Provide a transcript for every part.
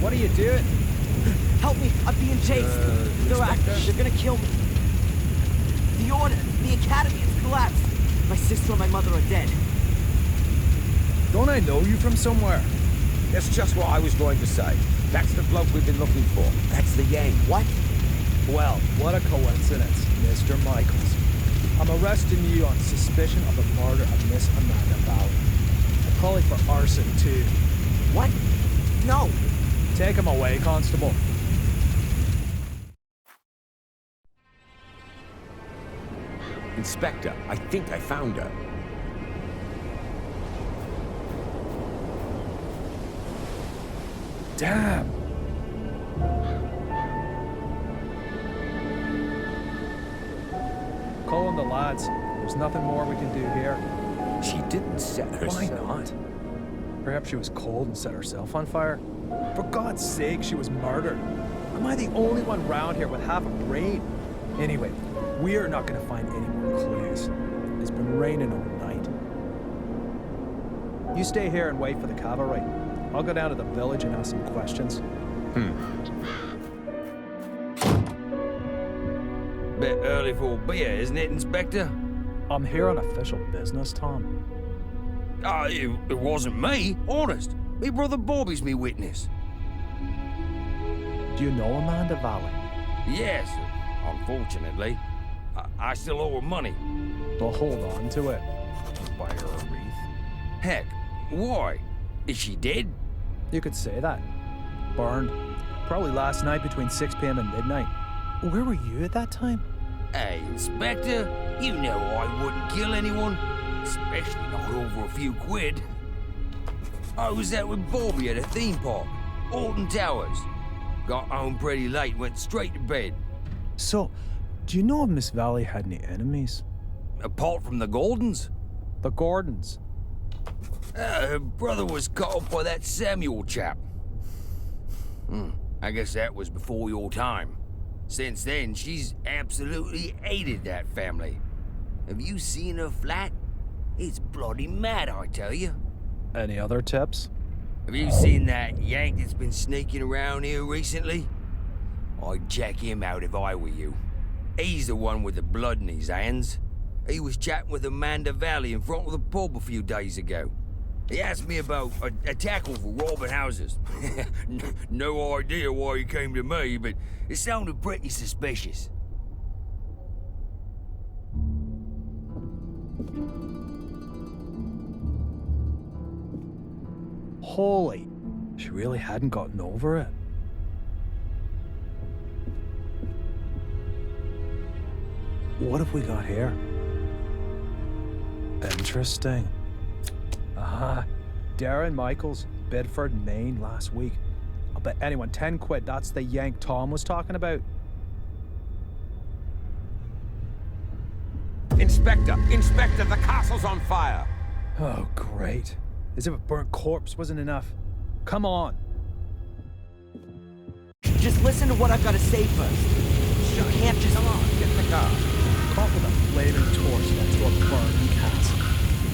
What are you doing? Help me, I'm being chased. They're after, they're gonna kill me. The Order, the Academy has collapsed. My sister and my mother are dead. Don't I know you from somewhere? That's just what I was going to say. That's the bloke we've been looking for. That's the Yang. What? Well, what a coincidence, Mr. Michaels. I'm arresting you on suspicion of the murder of Miss Amanda Valley. And probably for arson, too. What? No. Take him away, Constable. Inspector, I think I found her. Damn. Call in the lads. There's nothing more we can do here. She didn't set herself. Why not? Perhaps she was cold and set herself on fire? For God's sake, she was murdered. Am I the only one round here with half a brain? Anyway, we're not going to find any more clues. It's been raining all night. You stay here and wait for the cavalry. I'll go down to the village and ask some questions. Bit early for a beer, isn't it, Inspector? I'm here on official business, Tom. It wasn't me, honest. Me brother Bobby's me witness. Do you know Amanda Valley? Yes, unfortunately. I still owe her money. Well, hold on to it. Buy her a wreath. Heck, why? Is she dead? You could say that. Burned. Probably last night between 6 p.m. and midnight. Where were you at that time? Hey, Inspector, you know I wouldn't kill anyone. Especially not over a few quid. I was out with Bobby at a theme park, Alton Towers. Got home pretty late, went straight to bed. So, do you know if Miss Valley had any enemies? Apart from the Gordons? The Gordons. Her brother was cut up by that Samuel chap. I guess that was before your time. Since then, she's absolutely hated that family. Have you seen her flat? It's bloody mad, I tell you. Any other tips? Have you seen that Yank that's been sneaking around here recently? I'd check him out if I were you. He's the one with the blood in his hands. He was chatting with Amanda Valley in front of the pub a few days ago. He asked me about a tackle for robbing houses. No idea why he came to me, but it sounded pretty suspicious. Holy, she really hadn't gotten over it. What have we got here? Interesting. Darren Michaels, Bedford, Maine, last week. I'll bet anyone 10 quid that's the Yank Tom was talking about. Inspector! Inspector, the castle's on fire! Oh, great. As if a burnt corpse wasn't enough. Come on. Just listen to what I've got to say first. You can't just... Come on, get in the car. Caught with a flaming torch next to a burning castle.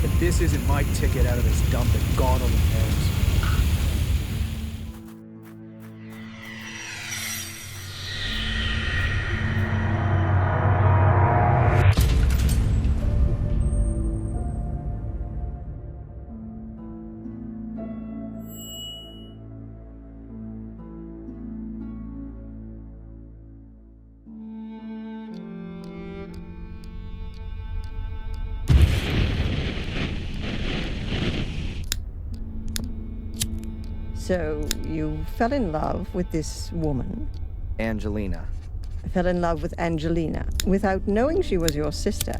If this isn't my ticket out of this dump, then God only knows. So, you fell in love with this woman? Angelina. Fell in love with Angelina without knowing she was your sister.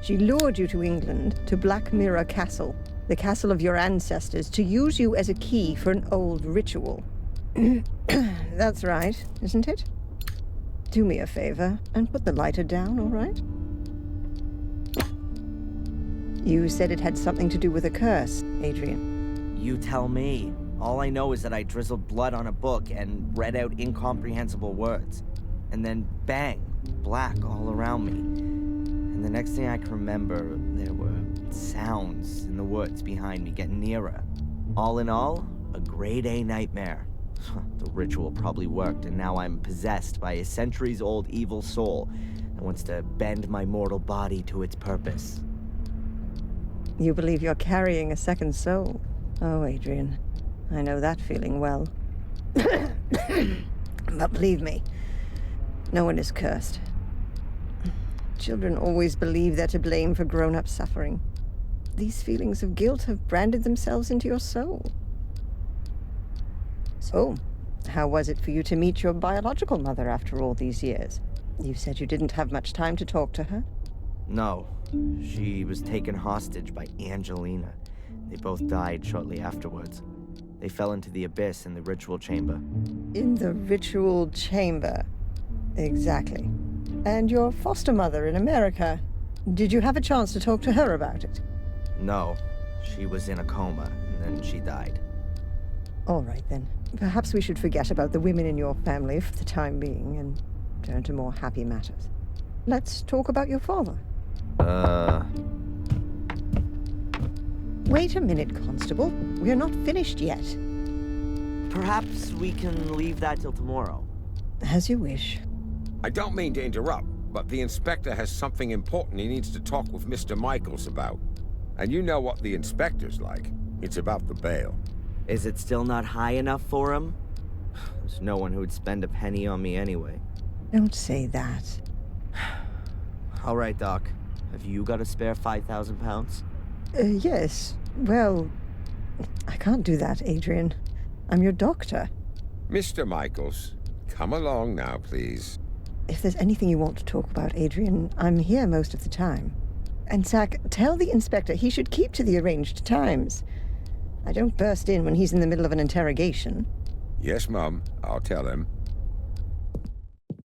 She lured you to England, to Black Mirror Castle, the castle of your ancestors, to use you as a key for an old ritual. That's right, isn't it? Do me a favor and put the lighter down, all right? You said it had something to do with a curse, Adrian. You tell me. All I know is that I drizzled blood on a book and read out incomprehensible words. And then bang, black all around me. And the next thing I can remember, there were sounds in the woods behind me getting nearer. All in all, a grade A nightmare. The ritual probably worked, and now I'm possessed by a centuries-old evil soul that wants to bend my mortal body to its purpose. You believe you're carrying a second soul. Oh, Adrian, I know that feeling well. But believe me, no one is cursed. Children always believe they're to blame for grown-up suffering. These feelings of guilt have branded themselves into your soul. So, how was it for you to meet your biological mother after all these years? You said you didn't have much time to talk to her. No, she was taken hostage by Angelina. They both died shortly afterwards. They fell into the abyss in the ritual chamber. In the ritual chamber. Exactly. And your foster mother in America. Did you have a chance to talk to her about it? No, she was in a coma, and then she died. All right, then. Perhaps we should forget about the women in your family for the time being and turn to more happy matters. Let's talk about your father. Wait a minute, Constable. We're not finished yet. Perhaps we can leave that till tomorrow. As you wish. I don't mean to interrupt, but the inspector has something important he needs to talk with Mr. Michaels about. And you know what the inspector's like. It's about the bail. Is it still not high enough for him? There's no one who would spend a penny on me anyway. Don't say that. All right, Doc. Have you got a spare 5,000 pounds? Yes. Well, I can't do that, Adrian. I'm your doctor. Mr. Michaels, come along now, please. If there's anything you want to talk about, Adrian, I'm here most of the time. And Zach, tell the inspector he should keep to the arranged times. I don't burst in when he's in the middle of an interrogation. Yes, Mum. I'll tell him.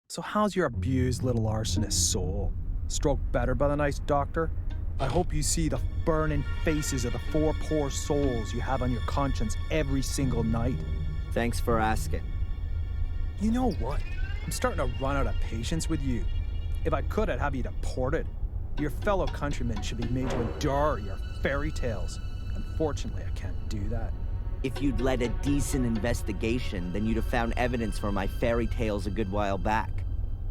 So how's your abused little arsonist soul? Stroke better by the nice doctor? I hope you see the burning faces of the 4 poor souls you have on your conscience every single night. Thanks for asking. You know what? I'm starting to run out of patience with you. If I could, I'd have you deported. Your fellow countrymen should be made to endure your fairy tales. Unfortunately, I can't do that. If you'd led a decent investigation, then you'd have found evidence for my fairy tales a good while back.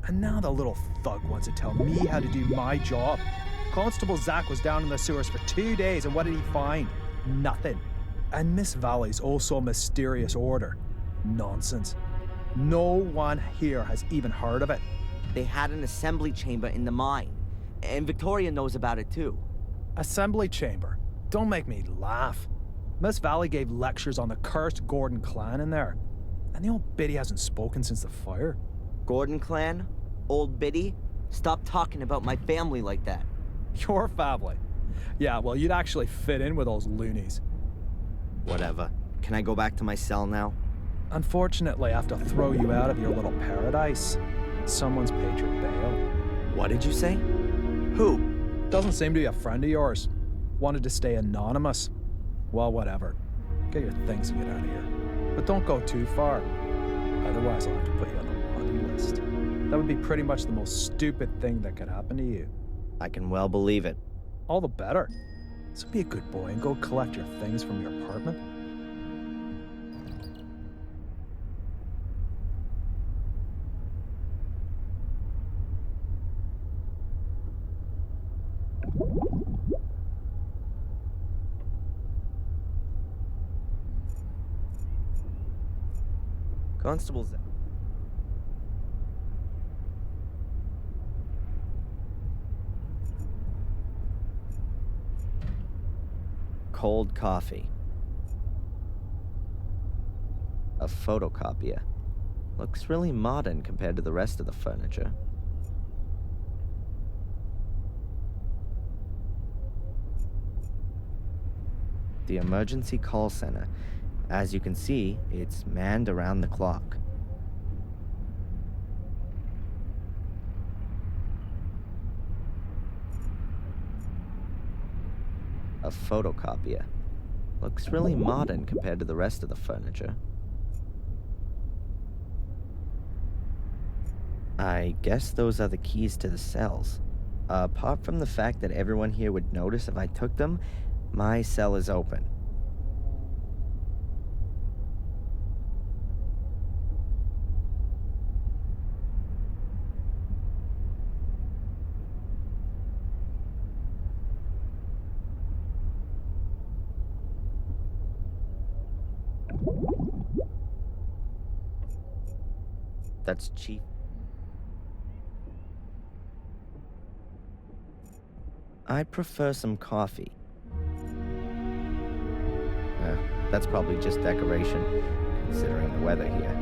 And now the little thug wants to tell me how to do my job. Constable Zach was down in the sewers for 2 days, and what did he find? Nothing. And Miss Valley's also a mysterious order. Nonsense. No one here has even heard of it. They had an assembly chamber in the mine, and Victoria knows about it too. Assembly chamber? Don't make me laugh. Miss Valley gave lectures on the cursed Gordon clan in there. And the old biddy hasn't spoken since the fire. Gordon clan? Old Biddy? Stop talking about my family like that. Your family? Yeah, well, you'd actually fit in with those loonies. Whatever. Can I go back to my cell now? Unfortunately, I have to throw you out of your little paradise. Someone's paid your bail. What did you say? Who? Doesn't seem to be a friend of yours. Wanted to stay anonymous. Well, whatever. Get your things and get out of here. But don't go too far. Otherwise, I'll have to put you on the naughty list. That would be pretty much the most stupid thing that could happen to you. I can well believe it. All the better. So be a good boy and go collect your things from your apartment. Constable Zach. Cold coffee. A photocopier. Looks really modern compared to the rest of the furniture. The emergency call center. As you can see, it's manned around the clock. A photocopier. Looks really modern compared to the rest of the furniture. I guess those are the keys to the cells. Apart from the fact that everyone here would notice if I took them, my cell is open. That's cheap. I'd prefer some coffee. That's probably just decoration, considering the weather here.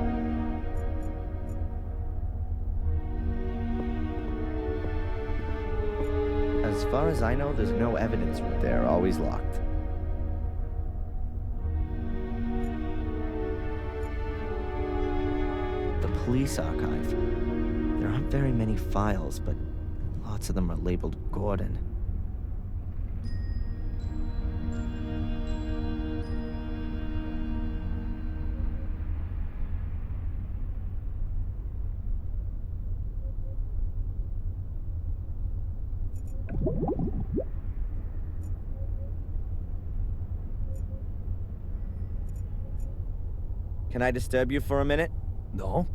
As far as I know, there's no evidence. They're always locked. The police archive. There aren't very many files, but lots of them are labeled Gordon. Can I disturb you for a minute? No?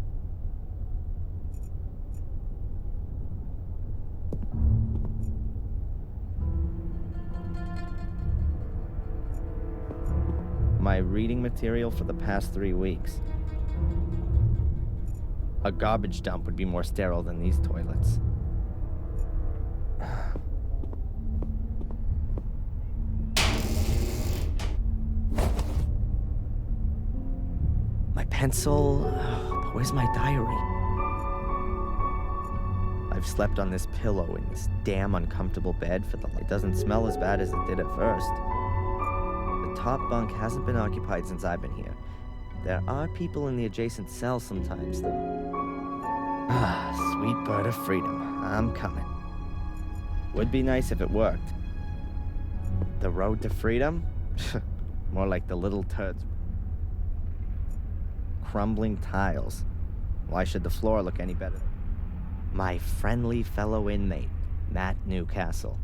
My reading material for the past 3 weeks. A garbage dump would be more sterile than these toilets. My pencil. But where's my diary? I've slept on this pillow in this damn uncomfortable bed for the. It doesn't smell as bad as it did at first. The top bunk hasn't been occupied since I've been here. There are people in the adjacent cell sometimes, though. Ah, sweet bird of freedom. I'm coming. Would be nice if it worked. The road to freedom? More like the little turds. Crumbling tiles. Why should the floor look any better? My friendly fellow inmate, Matt Newcastle.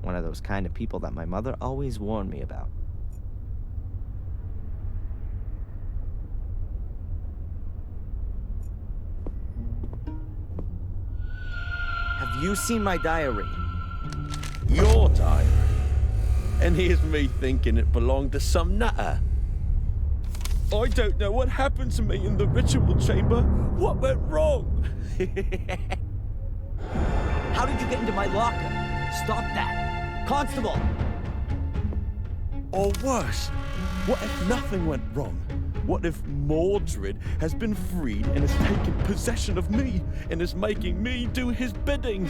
One of those kind of people that my mother always warned me about. Have you seen my diary? Your diary? And here's me thinking it belonged to some nutter. I don't know what happened to me in the ritual chamber. What went wrong? How did you get into my locker? Stop that! Constable! Or worse, what if nothing went wrong? What if Mordred has been freed and has taken possession of me and is making me do his bidding?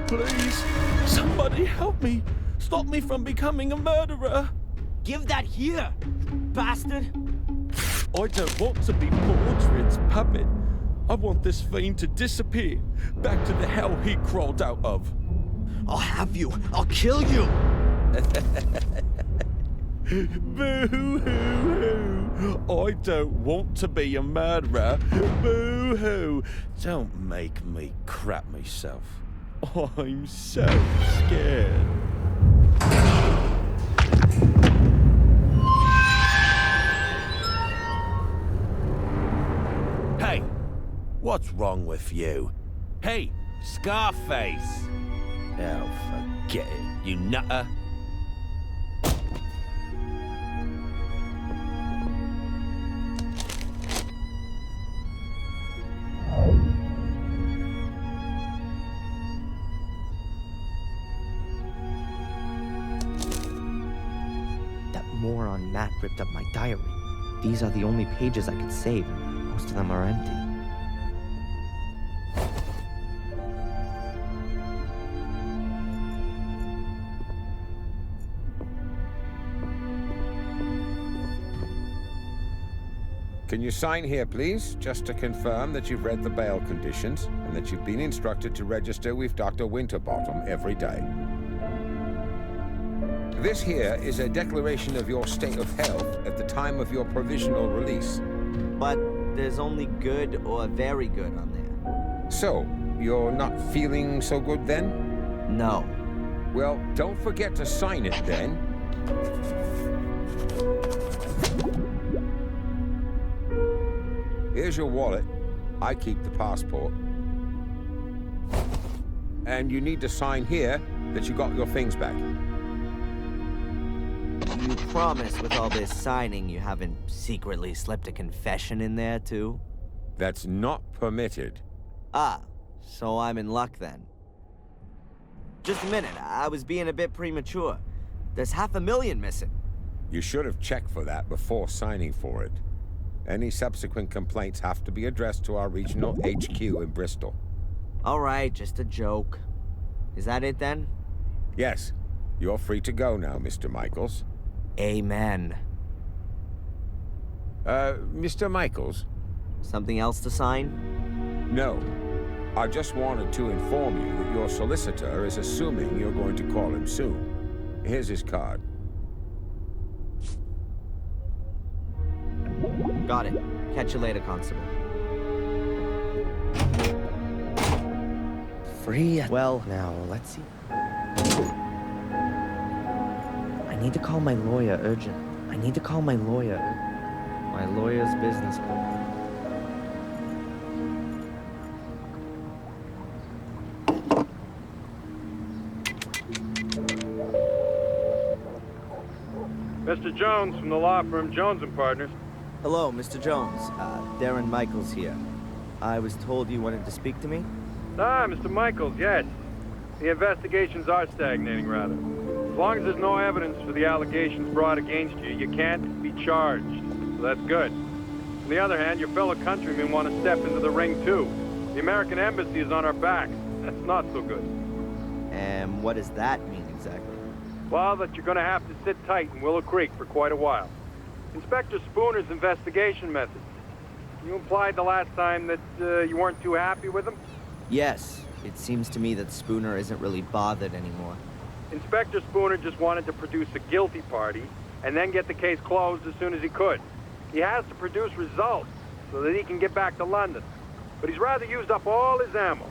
Please, somebody help me. Stop me from becoming a murderer. Give that here, bastard! I don't want to be Mordred's puppet. I want this fiend to disappear, back to the hell he crawled out of. I'll have you! I'll kill you! Boo-hoo-hoo! I don't want to be a murderer. Boo-hoo! Don't make me crap myself. I'm so scared. Hey, what's wrong with you? Hey, Scarface! Oh, forget it, you nutter. That more on Matt ripped up my diary. These are the only pages I could save, and most of them are empty. Can you sign here, please, just to confirm that you've read the bail conditions and that you've been instructed to register with Dr. Winterbottom every day? This here is a declaration of your state of health at the time of your provisional release. But there's only good or very good on there. So, you're not feeling so good then? No. Well, don't forget to sign it then. Here's your wallet. I keep the passport. And you need to sign here that you got your things back. You promise with all this signing you haven't secretly slipped a confession in there, too? That's not permitted. Ah, so I'm in luck then. Just a minute, I was being a bit premature. There's $500,000 missing. You should have checked for that before signing for it. Any subsequent complaints have to be addressed to our regional HQ in Bristol. All right, just a joke. Is that it then? Yes, you're free to go now, Mr. Michaels. Amen. Mr. Michaels? Something else to sign? No. I just wanted to inform you that your solicitor is assuming you're going to call him soon. Here's his card. Got it. Catch you later, Constable. Free? Well, now, let's see. I need to call my lawyer urgent. I need to call my lawyer. My lawyer's business card. Mr. Jones from the law firm Jones & Partners. Hello, Mr. Jones. Darren Michaels here. I was told you wanted to speak to me? Ah, Mr. Michaels, yes. The investigations are stagnating, rather. As long as there's no evidence for the allegations brought against you, you can't be charged. So that's good. On the other hand, your fellow countrymen want to step into the ring, too. The American embassy is on our backs. That's not so good. And what does that mean exactly? Well, that you're going to have to sit tight in Willow Creek for quite a while. Inspector Spooner's investigation methods. You implied the last time that you weren't too happy with him? Yes. It seems to me that Spooner isn't really bothered anymore. Inspector Spooner just wanted to produce a guilty party and then get the case closed as soon as he could. He has to produce results so that he can get back to London. But he's rather used up all his ammo.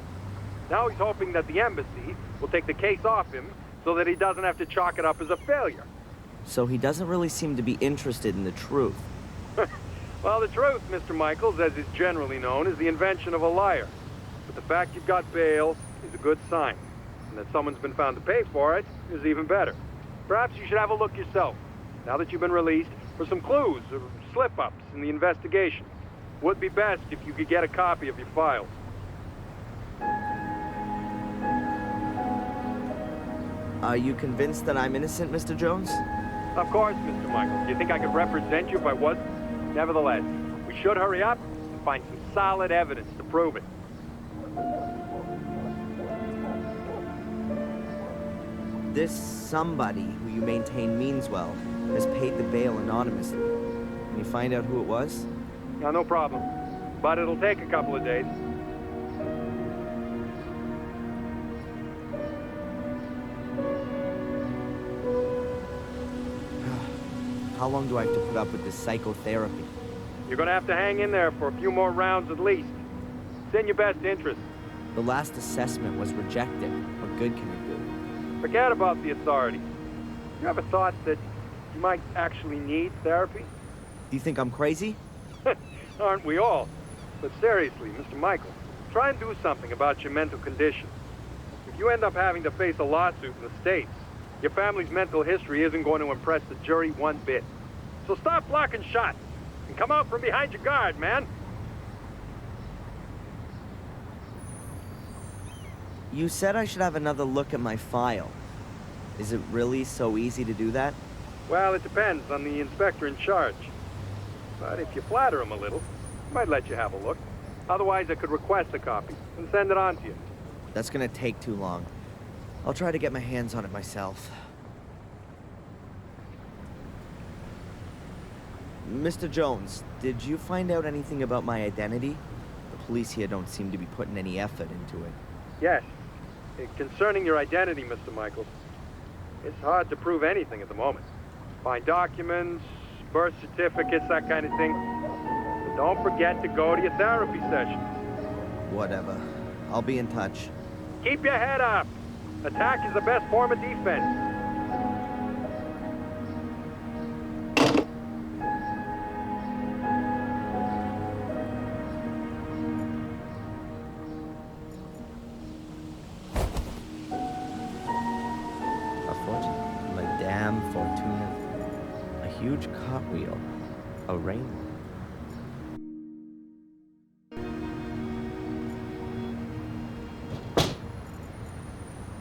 Now he's hoping that the embassy will take the case off him so that he doesn't have to chalk it up as a failure. So he doesn't really seem to be interested in the truth. Well, the truth, Mr. Michaels, as is generally known, is the invention of a liar. But the fact you've got bail is a good sign. And that someone's been found to pay for it is even better. Perhaps you should have a look yourself, now that you've been released, for some clues or slip-ups in the investigation. Would be best if you could get a copy of your files. Are you convinced that I'm innocent, Mr. Jones? Of course, Mr. Michaels. Do you think I could represent you if I wasn't? Nevertheless, we should hurry up and find some solid evidence to prove it. This somebody who you maintain means well has paid the bail anonymously. Can you find out who it was? Now, no problem. But it'll take a couple of days. How long do I have to put up with this psychotherapy? You're gonna have to hang in there for a few more rounds at least. It's in your best interest. The last assessment was rejected. What good can it do? Forget about the authorities. You ever thought that you might actually need therapy? Do you think I'm crazy? Aren't we all? But seriously, Mr. Michael, try and do something about your mental condition. If you end up having to face a lawsuit in the States, your family's mental history isn't going to impress the jury one bit. So stop blocking shots and come out from behind your guard, man. You said I should have another look at my file. Is it really so easy to do that? Well, it depends on the inspector in charge. But if you flatter him a little, he might let you have a look. Otherwise, I could request a copy and send it on to you. That's gonna take too long. I'll try to get my hands on it myself. Mr. Jones, did you find out anything about my identity? The police here don't seem to be putting any effort into it. Yes. Concerning your identity, Mr. Michaels, it's hard to prove anything at the moment. Find documents, birth certificates, that kind of thing. But don't forget to go to your therapy session. Whatever. I'll be in touch. Keep your head up. Attack is the best form of defense. Madame Fortuna. A huge cartwheel. A rainbow.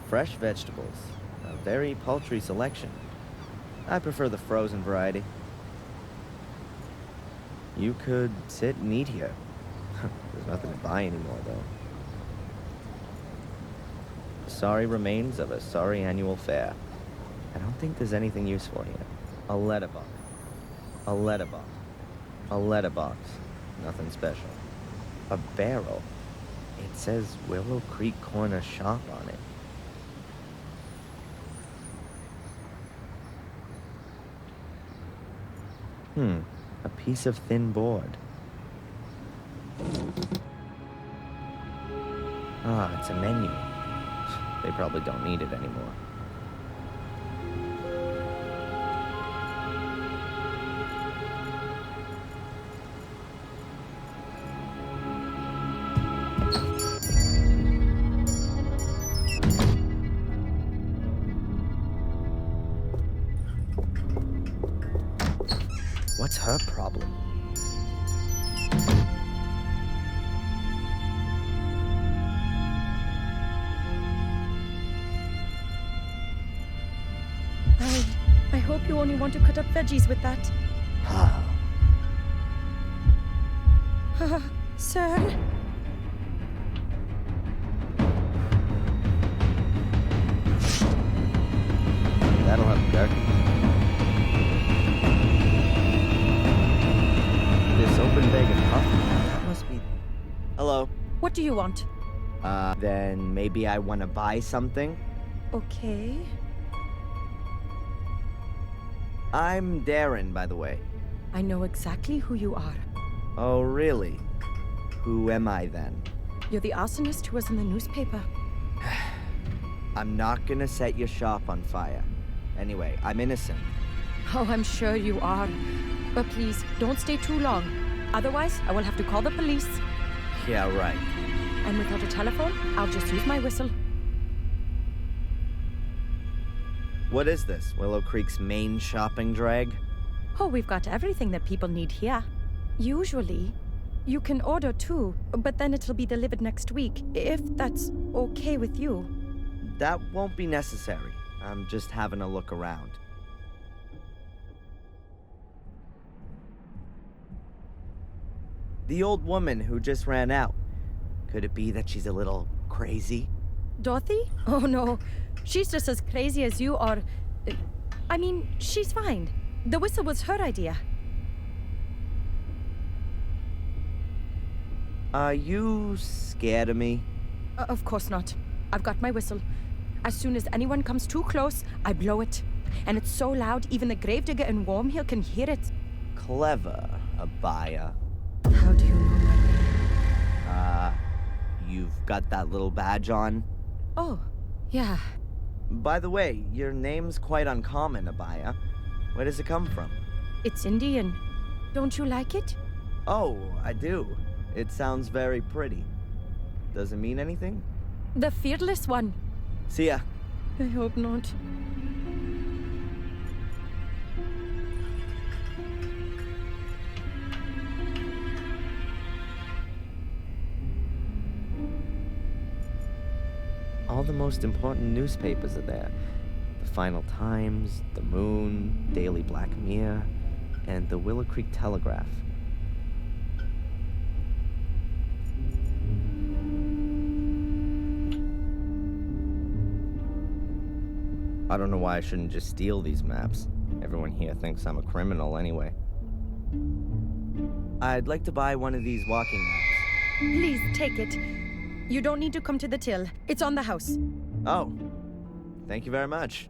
Fresh vegetables. A very paltry selection. I prefer the frozen variety. You could sit and eat here. There's nothing to buy anymore, though. The sorry remains of a sorry annual fair. I don't think there's anything useful here. A letterbox. A letterbox. A letterbox. Nothing special. A barrel. It says Willow Creek Corner Shop on it. A piece of thin board. Ah, it's a menu. They probably don't need it anymore. What's her problem? I hope you only want to cut up veggies with that. Sir? That'll have dark. This open bag of coffee. That must be. Hello. What do you want? Then maybe I want to buy something. Okay. I'm Darren, by the way. I know exactly who you are. Oh, really? Who am I then? You're the arsonist who was in the newspaper. I'm not gonna set your shop on fire. Anyway, I'm innocent. Oh, I'm sure you are. But please, don't stay too long. Otherwise, I will have to call the police. Yeah, right. And without a telephone, I'll just use my whistle. What is this? Willow Creek's main shopping drag? Oh, we've got everything that people need here. Usually, you can order too, but then it'll be delivered next week, if that's okay with you. That won't be necessary. I'm just having a look around. The old woman who just ran out. Could it be that she's a little crazy? Dorothy? Oh no, she's just as crazy as you are. I mean, she's fine. The whistle was her idea. Are you scared of me? Of course not. I've got my whistle. As soon as anyone comes too close, I blow it. And it's so loud, even the gravedigger in Wormhill can hear it. Clever, Abaya. How do you know? You've got that little badge on? Oh, yeah. By the way, your name's quite uncommon, Abaya. Where does it come from? It's Indian. Don't you like it? Oh, I do. It sounds very pretty. Does it mean anything? The fearless one. See ya. I hope not. All the most important newspapers are there. The Final Times, The Moon, Daily Black Mirror, and the Willow Creek Telegraph. I don't know why I shouldn't just steal these maps. Everyone here thinks I'm a criminal anyway. I'd like to buy one of these walking maps. Please take it. You don't need to come to the till. It's on the house. Oh, thank you very much.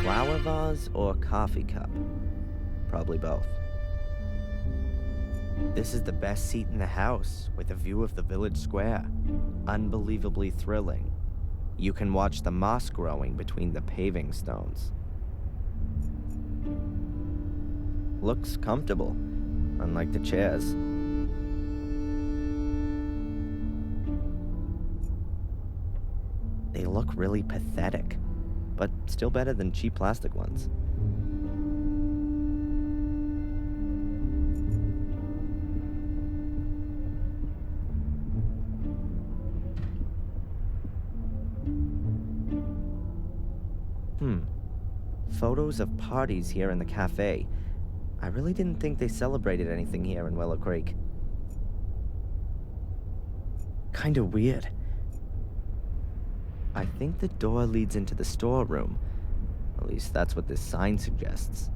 Flower vase or coffee cup? Probably both. This is the best seat in the house, with a view of the village square. Unbelievably thrilling. You can watch the moss growing between the paving stones. Looks comfortable, unlike the chairs. They look really pathetic, but still better than cheap plastic ones. Photos of parties here in the cafe. I really didn't think they celebrated anything here in Willow Creek. Kinda weird. I think the door leads into the storeroom. At least that's what this sign suggests.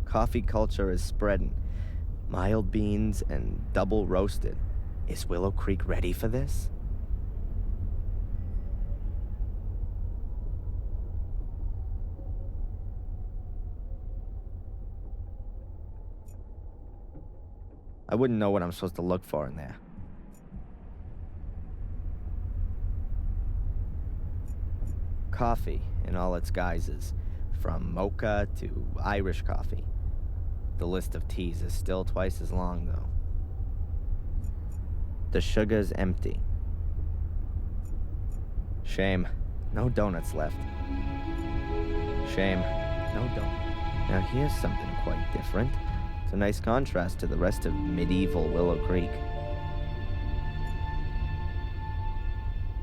Coffee culture is spreading. Mild beans and double roasted. Is Willow Creek ready for this? I wouldn't know what I'm supposed to look for in there. Coffee in all its guises, from mocha to Irish coffee. The list of teas is still twice as long, though. The sugar's empty. Shame. No donuts left. Shame. No donut. Now here's something quite different. It's a nice contrast to the rest of medieval Willow Creek.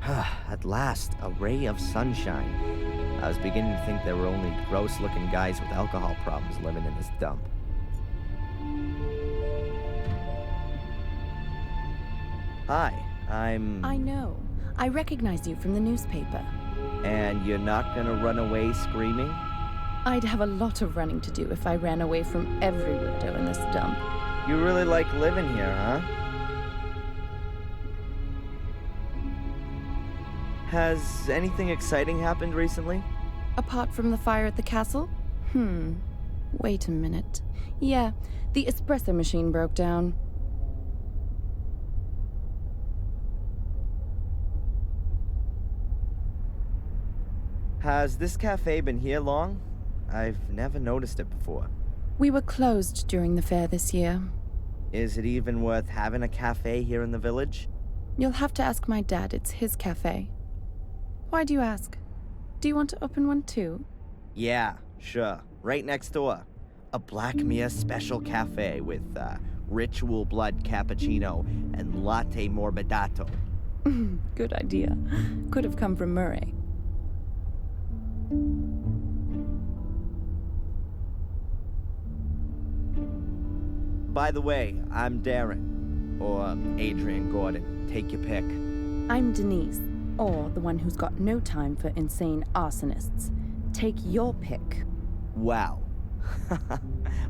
At last, a ray of sunshine. I was beginning to think there were only gross-looking guys with alcohol problems living in this dump. Hi, I know. I recognize you from the newspaper. And you're not gonna run away screaming? I'd have a lot of running to do if I ran away from every widow in this dump. You really like living here, huh? Has anything exciting happened recently? Apart from the fire at the castle? Wait a minute. Yeah, the espresso machine broke down. Has this cafe been here long? I've never noticed it before. We were closed during the fair this year. Is it even worth having a cafe here in the village? You'll have to ask my dad. It's his cafe. Why do you ask? Do you want to open one too? Yeah, sure. Right next door. A Black Mirror special cafe with ritual blood cappuccino and latte morbidato. Good idea. Could have come from Murray. By the way, I'm Darren. Or Adrian Gordon. Take your pick. I'm Denise, or the one who's got no time for insane arsonists. Take your pick. Wow.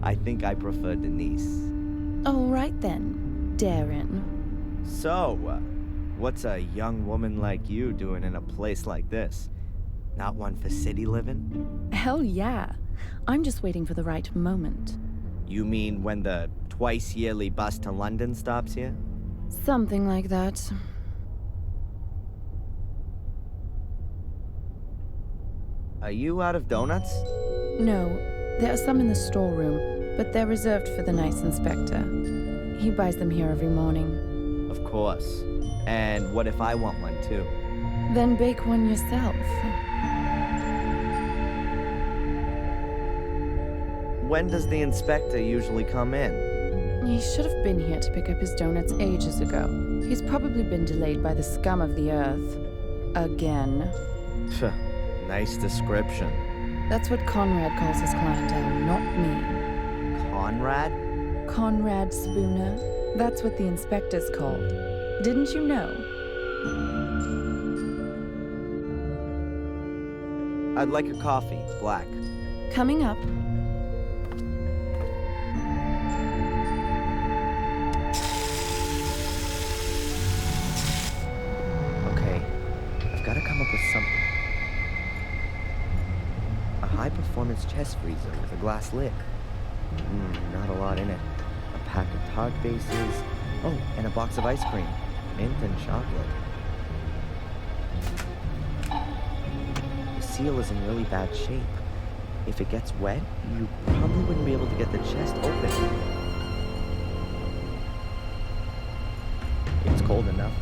I think I prefer Denise. All right then, Darren. So, what's a young woman like you doing in a place like this? Not one for city living? Hell yeah. I'm just waiting for the right moment. You mean when the twice-yearly bus to London stops here? Something like that. Are you out of donuts? No, there are some in the storeroom, but they're reserved for the nice inspector. He buys them here every morning. Of course. And what if I want one too? Then bake one yourself. When does the inspector usually come in? He should have been here to pick up his donuts ages ago. He's probably been delayed by the scum of the earth. Again. Phew, nice description. That's what Conrad calls his clientele, not me. Conrad? Conrad Spooner. That's what the inspector's called. Didn't you know? I'd like a coffee, black. Coming up. Okay, I've got to come up with something. A high-performance chest freezer with a glass lid. Not a lot in it. A pack of tart bases. Oh, and a box of ice cream. Mint and chocolate. The seal is in really bad shape. If it gets wet, you probably wouldn't be able to get the chest open. It's cold enough.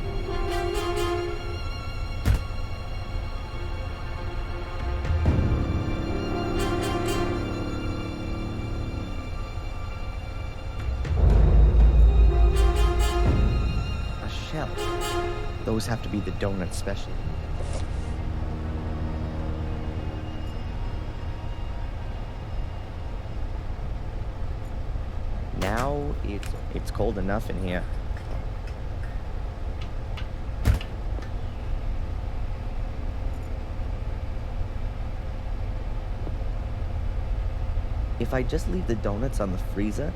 Those have to be the donut special. Now it's cold enough in here. If I just leave the donuts on the freezer,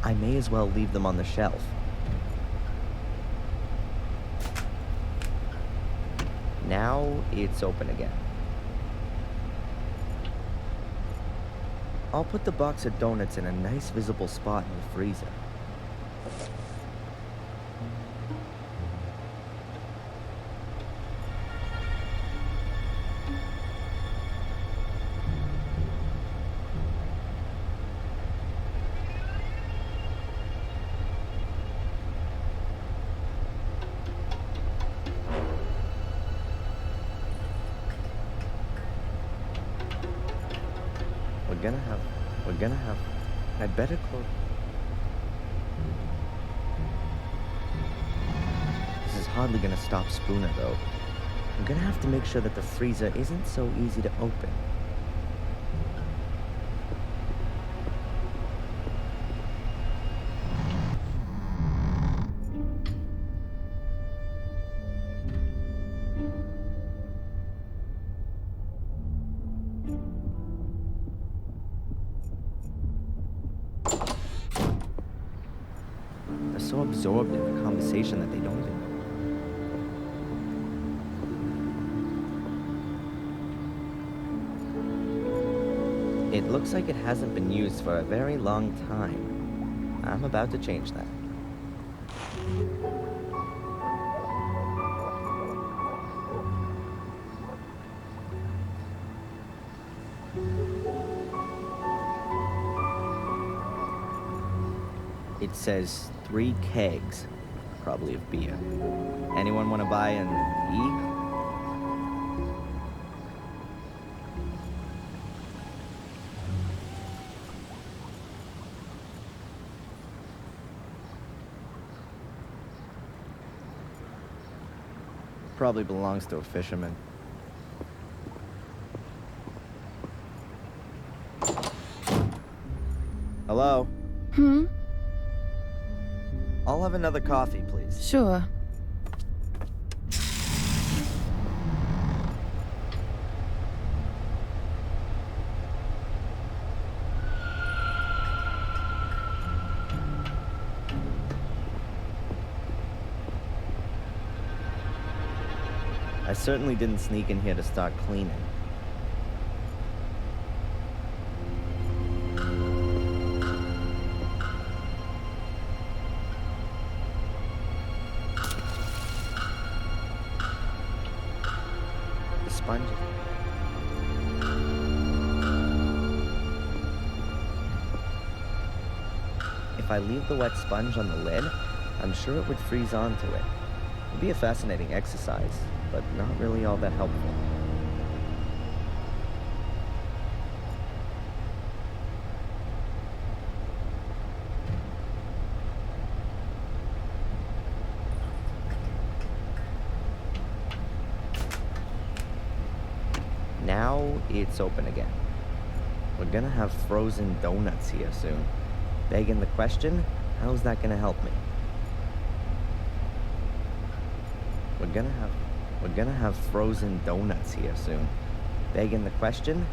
I may as well leave them on the shelf. Now it's open again. I'll put the box of donuts in a nice visible spot in the freezer. We're gonna have, I'd better close. This is hardly gonna stop Spooner, though. I'm gonna have to make sure that the freezer isn't so easy to open. They're so absorbed in the conversation that they don't even know. It looks like it hasn't been used for a very long time. I'm about to change that. It says 3 kegs, probably of beer. Anyone want to buy an E? Probably belongs to a fisherman. Hello? I'll have another coffee, please. Sure. I certainly didn't sneak in here to start cleaning. The sponge. if I leave the wet sponge on the lid, I'm sure it would freeze onto it. It'd be a fascinating exercise, but not really all that helpful. Now it's open again. We're gonna have frozen donuts here soon. Begging the question, how's that gonna help me? We're gonna have frozen donuts here soon. Begging the question,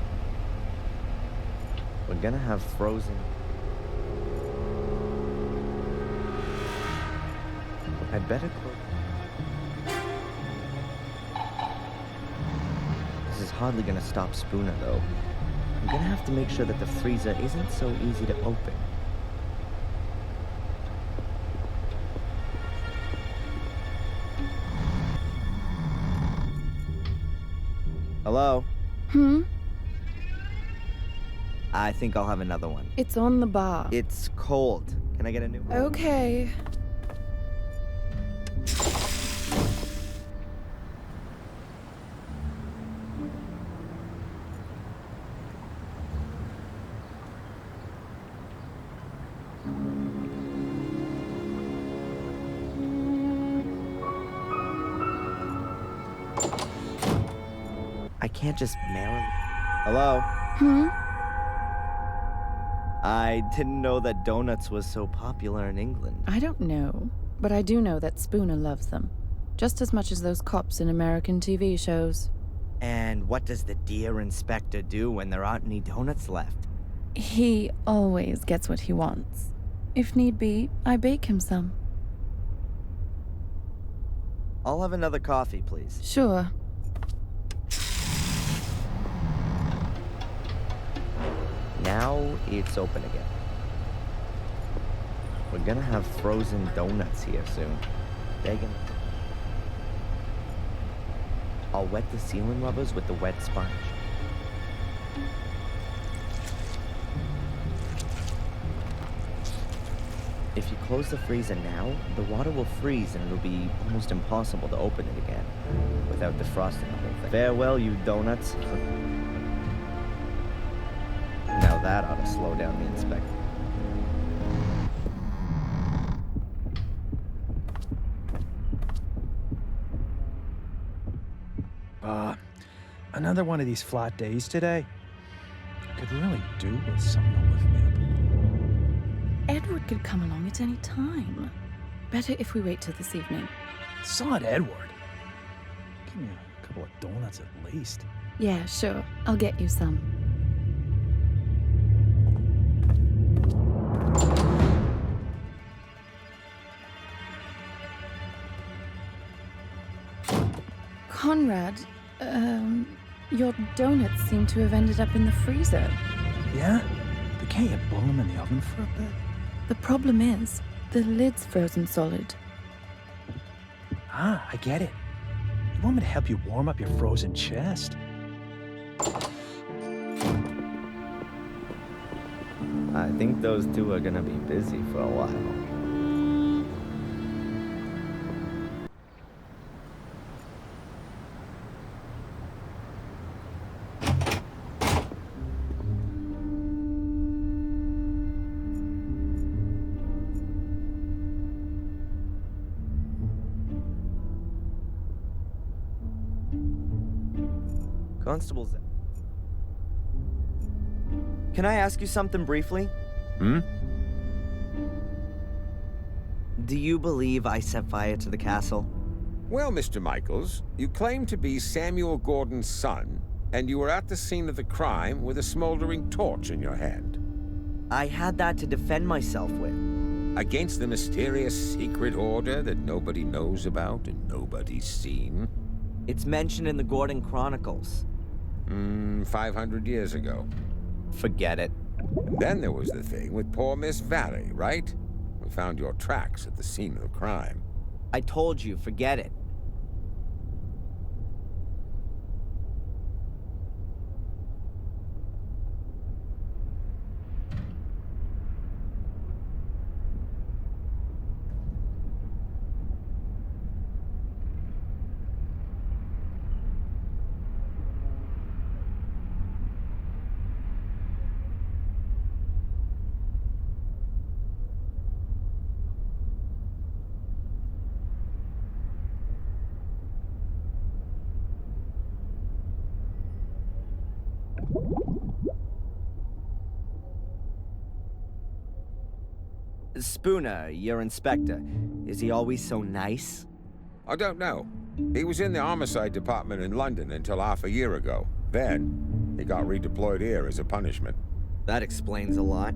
we're gonna have frozen. I'd better close. This is hardly gonna stop Spooner, though. I'm gonna have to make sure that the freezer isn't so easy to open. Hello? I think I'll have another one. It's on the bar. It's cold. Can I get a new one? Okay. I can't just mail him. Hello? I didn't know that donuts was so popular in England. I don't know, but I do know that Spooner loves them. Just as much as those cops in American TV shows. And what does the dear inspector do when there aren't any donuts left? He always gets what he wants. If need be, I bake him some. I'll have another coffee, please. Sure. Now it's open again. We're gonna have frozen donuts here soon. Begging. I'll wet the ceiling rubbers with the wet sponge. If you close the freezer now, the water will freeze and it'll be almost impossible to open it again without defrosting the whole thing. Farewell, you donuts. Now that ought to slow down the inspector. Another one of these flat days today. I could really do with someone to lift me up a little. Edward could come along at any time. Better if we wait till this evening. Sod Edward. Give me a couple of donuts at least. Yeah, sure. I'll get you some. Conrad, your donuts seem to have ended up in the freezer. Yeah? But can't you blow them in the oven for a bit? The problem is, the lid's frozen solid. Ah, I get it. You want me to help you warm up your frozen chest? I think those two are gonna be busy for a while. Constables. Can I ask you something briefly? Do you believe I set fire to the castle? Well, Mr. Michaels, you claim to be Samuel Gordon's son, and you were at the scene of the crime with a smoldering torch in your hand. I had that to defend myself with. Against the mysterious secret order that nobody knows about and nobody's seen? It's mentioned in the Gordon Chronicles. 500 years ago. Forget it. And then there was the thing with poor Miss Valley, right? We found your tracks at the scene of the crime. I told you, forget it. Spooner, your inspector, is he always so nice? I don't know. He was in the homicide department in London until half a year ago. Then, he got redeployed here as a punishment. That explains a lot.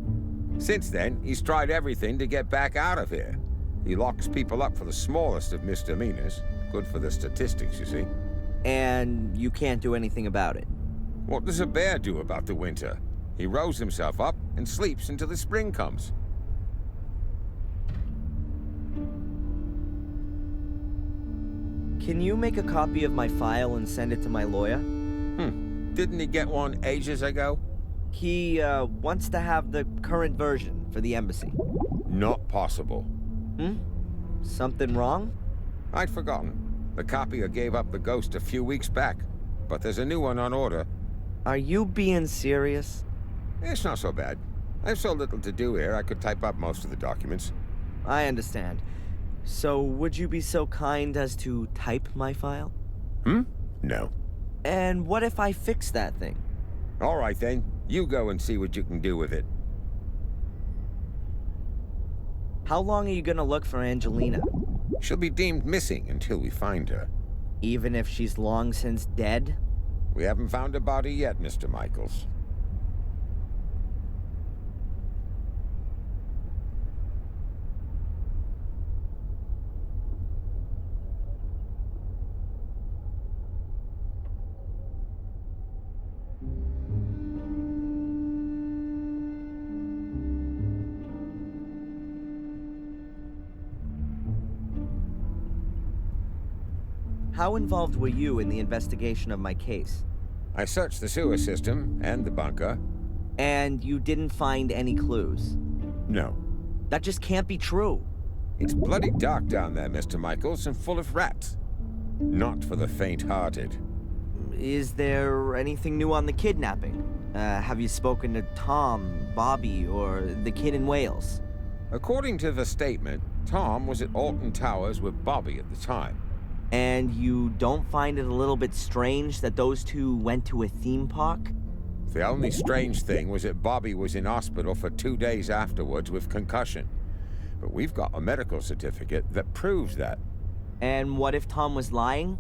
Since then, he's tried everything to get back out of here. He locks people up for the smallest of misdemeanors. Good for the statistics, you see. And you can't do anything about it? What does a bear do about the winter? He rolls himself up and sleeps until the spring comes. Can you make a copy of my file and send it to my lawyer? Didn't he get one ages ago? He, wants to have the current version for the embassy. Not possible. Something wrong? I'd forgotten. The copier gave up the ghost a few weeks back, but there's a new one on order. Are you being serious? It's not so bad. I have so little to do here, I could type up most of the documents. I understand. So, would you be so kind as to type my file? No. And what if I fix that thing? All right then, you go and see what you can do with it. How long are you gonna look for Angelina? She'll be deemed missing until we find her. Even if she's long since dead? We haven't found a body yet, Mr. Michaels. How involved were you in the investigation of my case? I searched the sewer system and the bunker. And you didn't find any clues? No. That just can't be true. It's bloody dark down there, Mr. Michaels, and full of rats. Not for the faint-hearted. Is there anything new on the kidnapping? Have you spoken to Tom, Bobby, or the kid in Wales? According to the statement, Tom was at Alton Towers with Bobby at the time. And you don't find it a little bit strange that those two went to a theme park? The only strange thing was that Bobby was in hospital for 2 days afterwards with concussion. But we've got a medical certificate that proves that. And what if Tom was lying?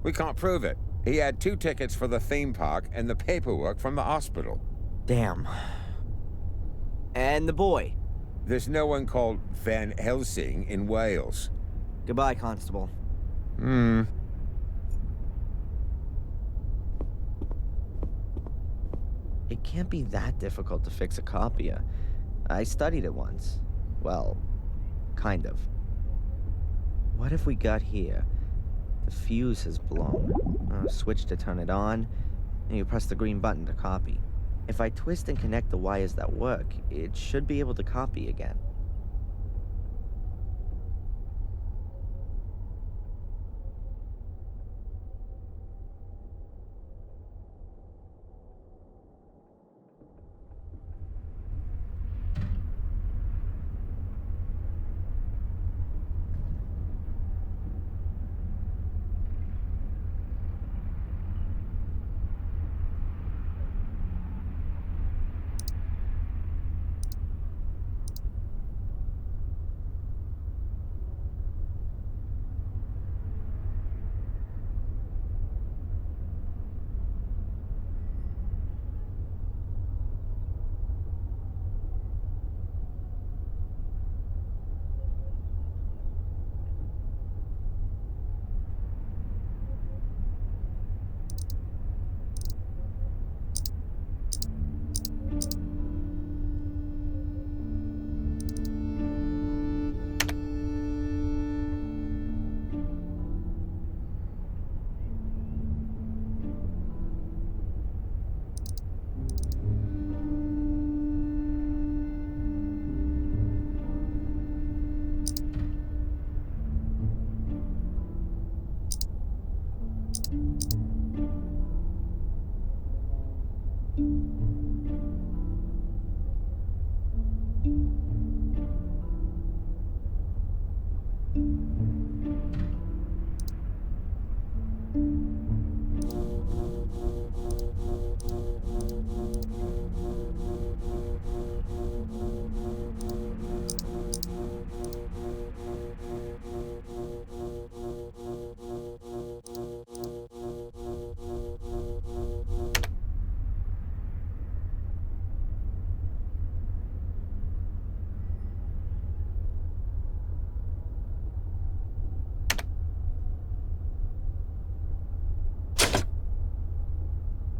We can't prove it. He had 2 tickets for the theme park and the paperwork from the hospital. Damn. And the boy? There's no one called Van Helsing in Wales. Goodbye, Constable. It can't be that difficult to fix a copier. I studied it once. Well, kind of. What if we got here? The fuse has blown. Switch to turn it on, and you press the green button to copy. If I twist and connect the wires that work, it should be able to copy again.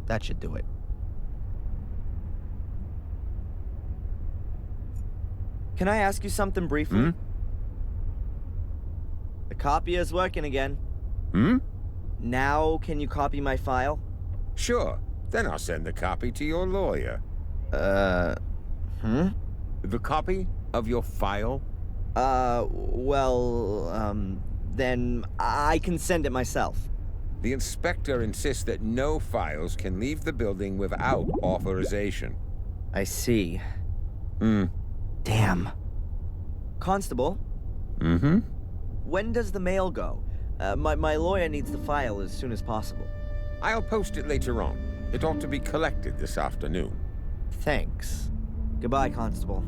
That should do it. Can I ask you something briefly? The copier's working again. Now, can you copy my file? Sure. Then I'll send the copy to your lawyer. The copy of your file? Then I can send it myself. The inspector insists that no files can leave the building without authorization. I see. Damn. Constable? When does the mail go? My lawyer needs the file as soon as possible. I'll post it later on. It ought to be collected this afternoon. Thanks. Goodbye, Constable.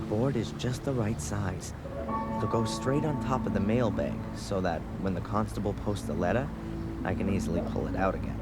Board is just the right size. It'll go straight on top of the mailbag, so that when the constable posts a letter, I can easily pull it out again.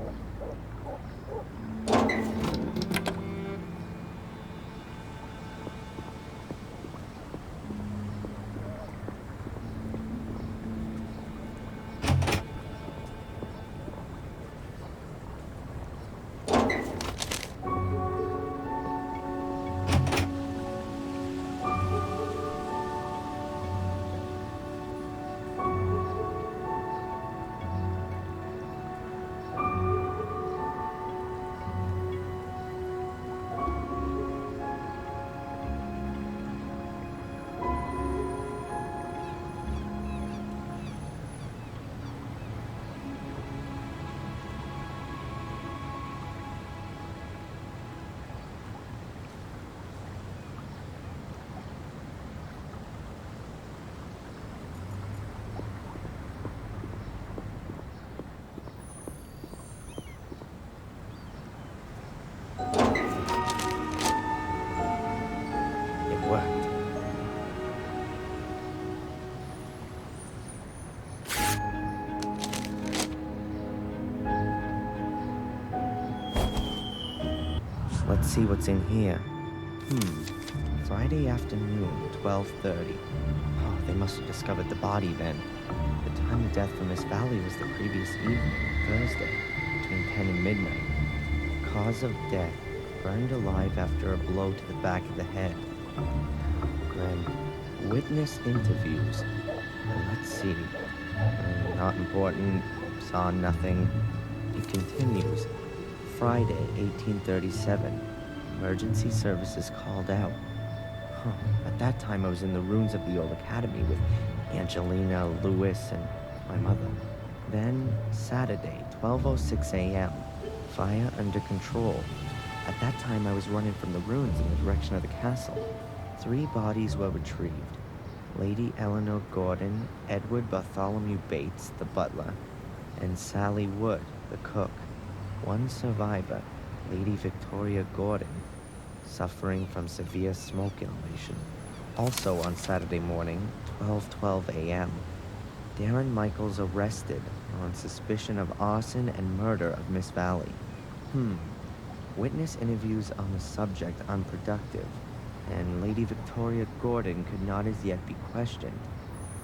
Let's see what's in here. Friday afternoon, 12:30. Oh, they must have discovered the body then. The time of death for Miss Valley was the previous evening, Thursday, between 10 and midnight. Cause of death, burned alive after a blow to the back of the head. Grim. Witness interviews. Let's see. Not important. Saw nothing. It continues. Friday, 1837. Emergency services called out. At that time, I was in the ruins of the old academy with Angelina, Lewis, and my mother. Then, Saturday, 12:06 a.m. Fire under control. At that time, I was running from the ruins in the direction of the castle. 3 bodies were retrieved. Lady Eleanor Gordon, Edward Bartholomew Bates, the butler, and Sally Wood, the cook. 1 survivor, Lady Victoria Gordon, suffering from severe smoke inhalation. Also on Saturday morning, 12:12 a.m., Darren Michaels arrested on suspicion of arson and murder of Miss Valley. Witness interviews on the subject unproductive, and Lady Victoria Gordon could not as yet be questioned.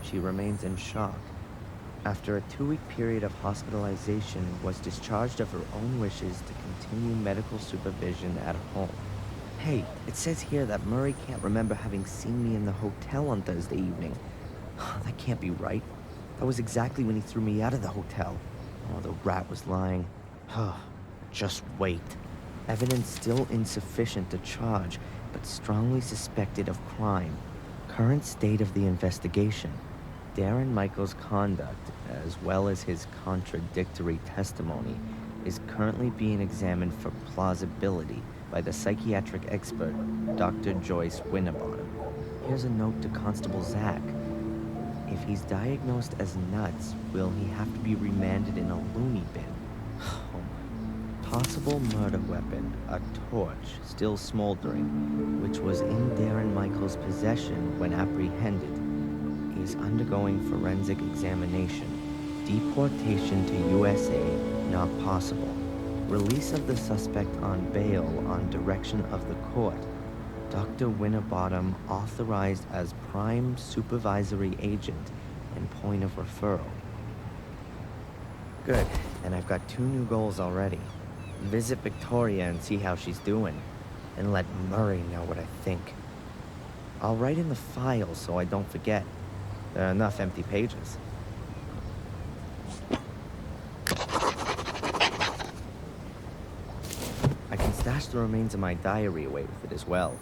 She remains in shock. After a 2-week period of hospitalization, was discharged of her own wishes to continue medical supervision at home. Hey, it says here that Murray can't remember having seen me in the hotel on Thursday evening. That can't be right. That was exactly when he threw me out of the hotel. Oh, the rat was lying. Just wait. Evidence still insufficient to charge, but strongly suspected of crime. Current state of the investigation. Darren Michaels' conduct, as well as his contradictory testimony, is currently being examined for plausibility by the psychiatric expert, Dr. Joyce Winterbottom. Here's a note to Constable Zach. If he's diagnosed as nuts, will he have to be remanded in a loony bin? Possible murder weapon, a torch, still smoldering, which was in Darren Michaels' possession when apprehended. He's undergoing forensic examination. Deportation to USA, not possible. Release of the suspect on bail on direction of the court. Dr. Winterbottom authorized as prime supervisory agent and point of referral. Good, and I've got 2 new goals already. Visit Victoria and see how she's doing, and let Murray know what I think. I'll write in the file so I don't forget. There are enough empty pages. I can stash the remains of my diary away with it as well.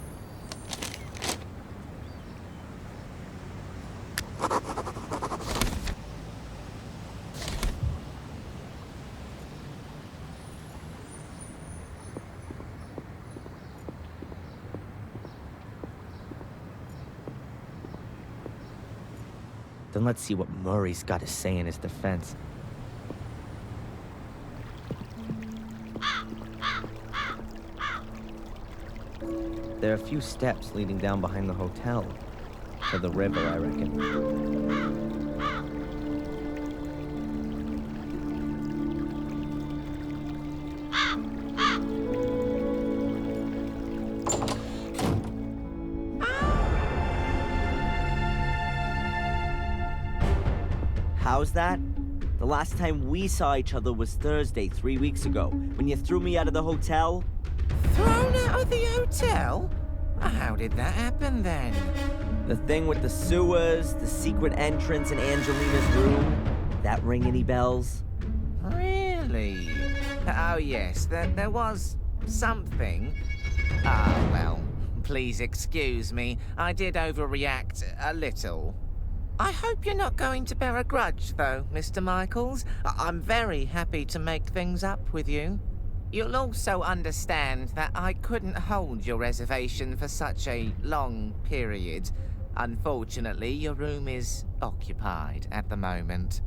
Then let's see what Murray's got to say in his defense. There are a few steps leading down behind the hotel. To the river, I reckon. How's that? The last time we saw each other was Thursday, 3 weeks ago, when you threw me out of the hotel. Thrown out of the hotel? How did that happen then? The thing with the sewers, the secret entrance in Angelina's room. That ring any bells? Really? Oh yes, there was something. Ah, well, please excuse me. I did overreact a little. I hope you're not going to bear a grudge, though, Mr. Michaels. I'm very happy to make things up with you. You'll also understand that I couldn't hold your reservation for such a long period. Unfortunately, your room is occupied at the moment.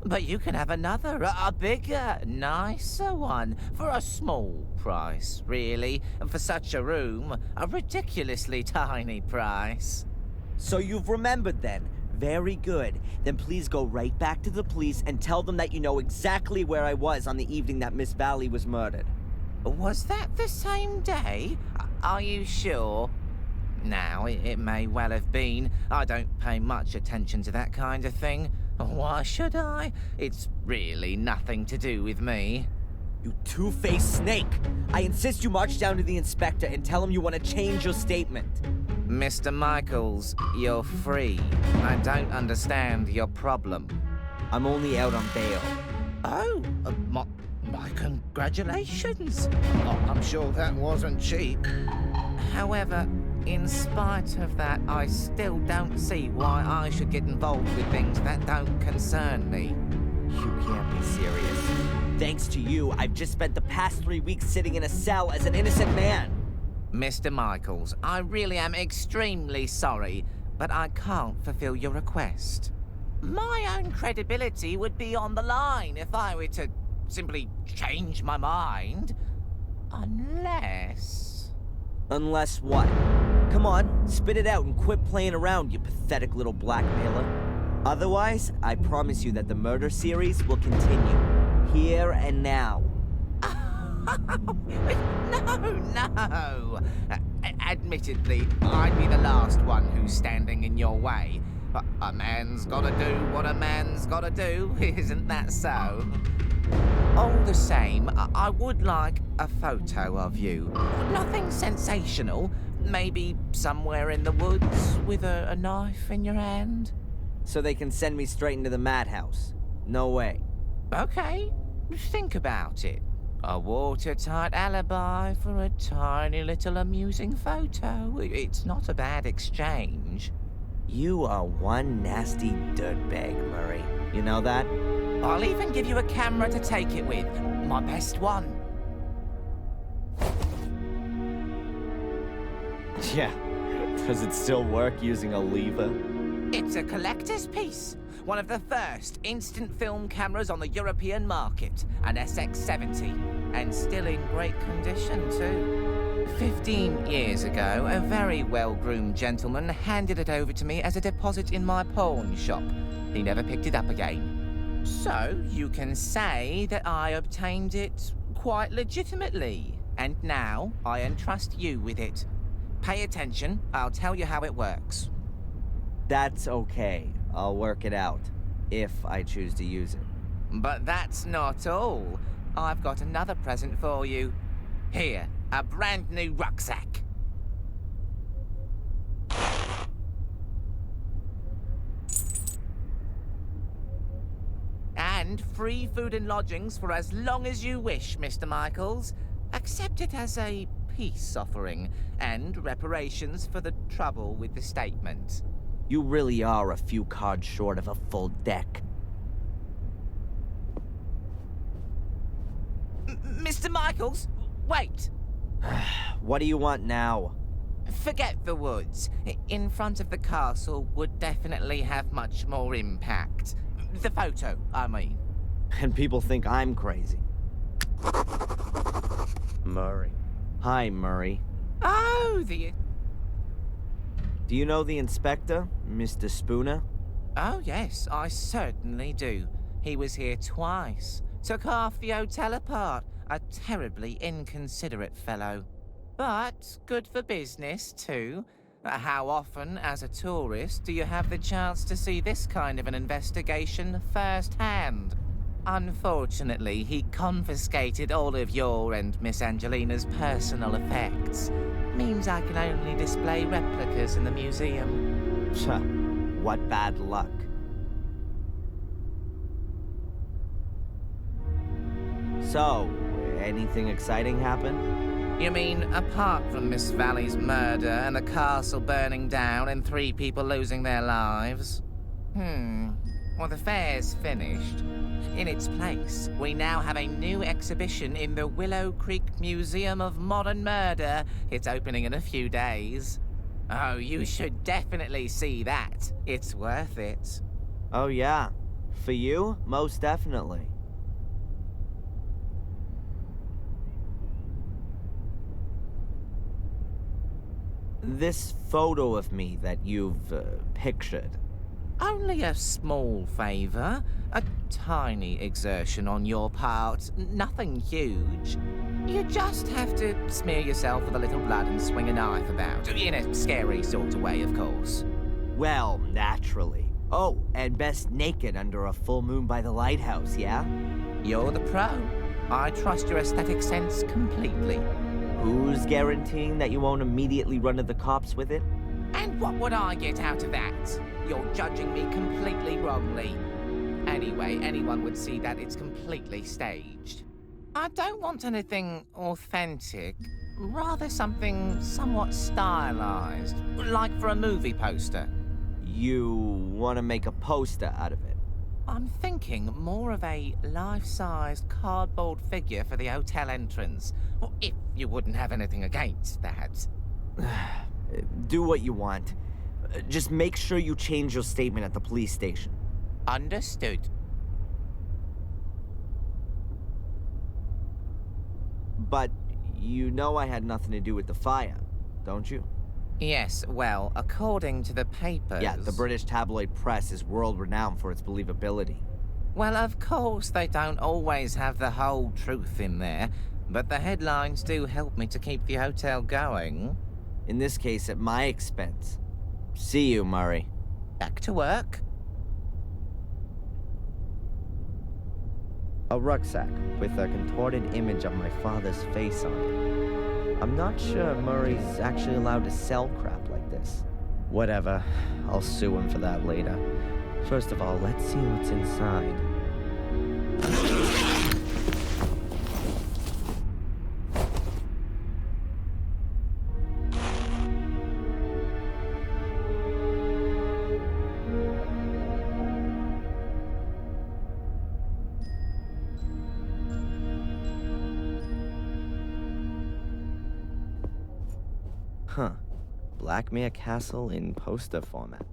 But you can have another, a bigger, nicer one, for a small price, really. And for such a room, a ridiculously tiny price. So you've remembered then? Very good. Then please go right back to the police and tell them that you know exactly where I was on the evening that Miss Valley was murdered. Was that the same day? Are you sure? Now, it may well have been. I don't pay much attention to that kind of thing. Why should I? It's really nothing to do with me. You two-faced snake! I insist you march down to the inspector and tell him you want to change your statement. Mr. Michaels, you're free. I don't understand your problem. I'm only out on bail. Oh, my congratulations. Oh, I'm sure that wasn't cheap. However, in spite of that, I still don't see why I should get involved with things that don't concern me. You can't be serious. Thanks to you, I've just spent the past 3 weeks sitting in a cell as an innocent man. Mr. Michaels, I really am extremely sorry, but I can't fulfill your request. My own credibility would be on the line if I were to simply change my mind. Unless... Unless what? Come on, spit it out and quit playing around, you pathetic little blackmailer. Otherwise, I promise you that the murder series will continue. Here and now. No. Admittedly, I'd be the last one who's standing in your way. But a man's gotta do what a man's gotta do, isn't that so? All the same, I would like a photo of you. Nothing sensational. Maybe somewhere in the woods with a knife in your hand. So they can send me straight into the madhouse. No way. Okay, think about it. A watertight alibi for a tiny little amusing photo. It's not a bad exchange. You are one nasty dirtbag, Murray. You know that? I'll even give you a camera to take it with. My best one. Yeah. Does it still work using a lever? It's a collector's piece. One of the first instant film cameras on the European market. An SX-70. And still in great condition, too. 15 years ago, a very well-groomed gentleman handed it over to me as a deposit in my pawn shop. He never picked it up again. So, you can say that I obtained it quite legitimately. And now, I entrust you with it. Pay attention, I'll tell you how it works. That's okay. I'll work it out. If I choose to use it. But that's not all. I've got another present for you. Here, a brand new rucksack. And free food and lodgings for as long as you wish, Mr. Michaels. Accept it as a peace offering and reparations for the trouble with the statement. You really are a few cards short of a full deck. Mr. Michaels, wait! What do you want now? Forget the woods. In front of the castle would definitely have much more impact. The photo, I mean. And people think I'm crazy. Murray. Hi, Murray. Oh, the... Do you know the inspector, Mr. Spooner? Oh, yes, I certainly do. He was here twice. Took half the hotel apart. A terribly inconsiderate fellow. But good for business, too. How often, as a tourist, do you have the chance to see this kind of an investigation firsthand? Unfortunately, he confiscated all of your and Miss Angelina's personal effects. Means I can only display replicas in the museum. What bad luck. So, anything exciting happen? You mean, apart from Miss Valley's murder and the castle burning down and 3 people losing their lives? Well, the fair's finished. In its place, we now have a new exhibition in the Willow Creek Museum of Modern Murder. It's opening in a few days. Oh, you should definitely see that. It's worth it. Oh yeah. For you? Most definitely. This photo of me that you've pictured. Only a small favor. A tiny exertion on your part. Nothing huge. You just have to smear yourself with a little blood and swing a knife about. In a scary sort of way, of course. Well, naturally. Oh, and best naked under a full moon by the lighthouse, yeah? You're the pro. I trust your aesthetic sense completely. Who's guaranteeing that you won't immediately run to the cops with it? And what would I get out of that? You're judging me completely wrongly. Anyway, anyone would see that it's completely staged. I don't want anything authentic, rather something somewhat stylized, like for a movie poster. You want to make a poster out of it? I'm thinking more of a life-sized cardboard figure for the hotel entrance. Well, if you wouldn't have anything against that. Do what you want. Just make sure you change your statement at the police station. Understood. But you know I had nothing to do with the fire, don't you? Yes, well, according to the papers... Yeah, the British tabloid press is world-renowned for its believability. Well, of course, they don't always have the whole truth in there, but the headlines do help me to keep the hotel going. In this case, at my expense. See you, Murray. Back to work. A rucksack with a contorted image of my father's face on it. I'm not sure Murray's actually allowed to sell crap like this. Whatever. I'll sue him for that later. First of all, let's see what's inside. Huh. Blackmere Castle in poster format.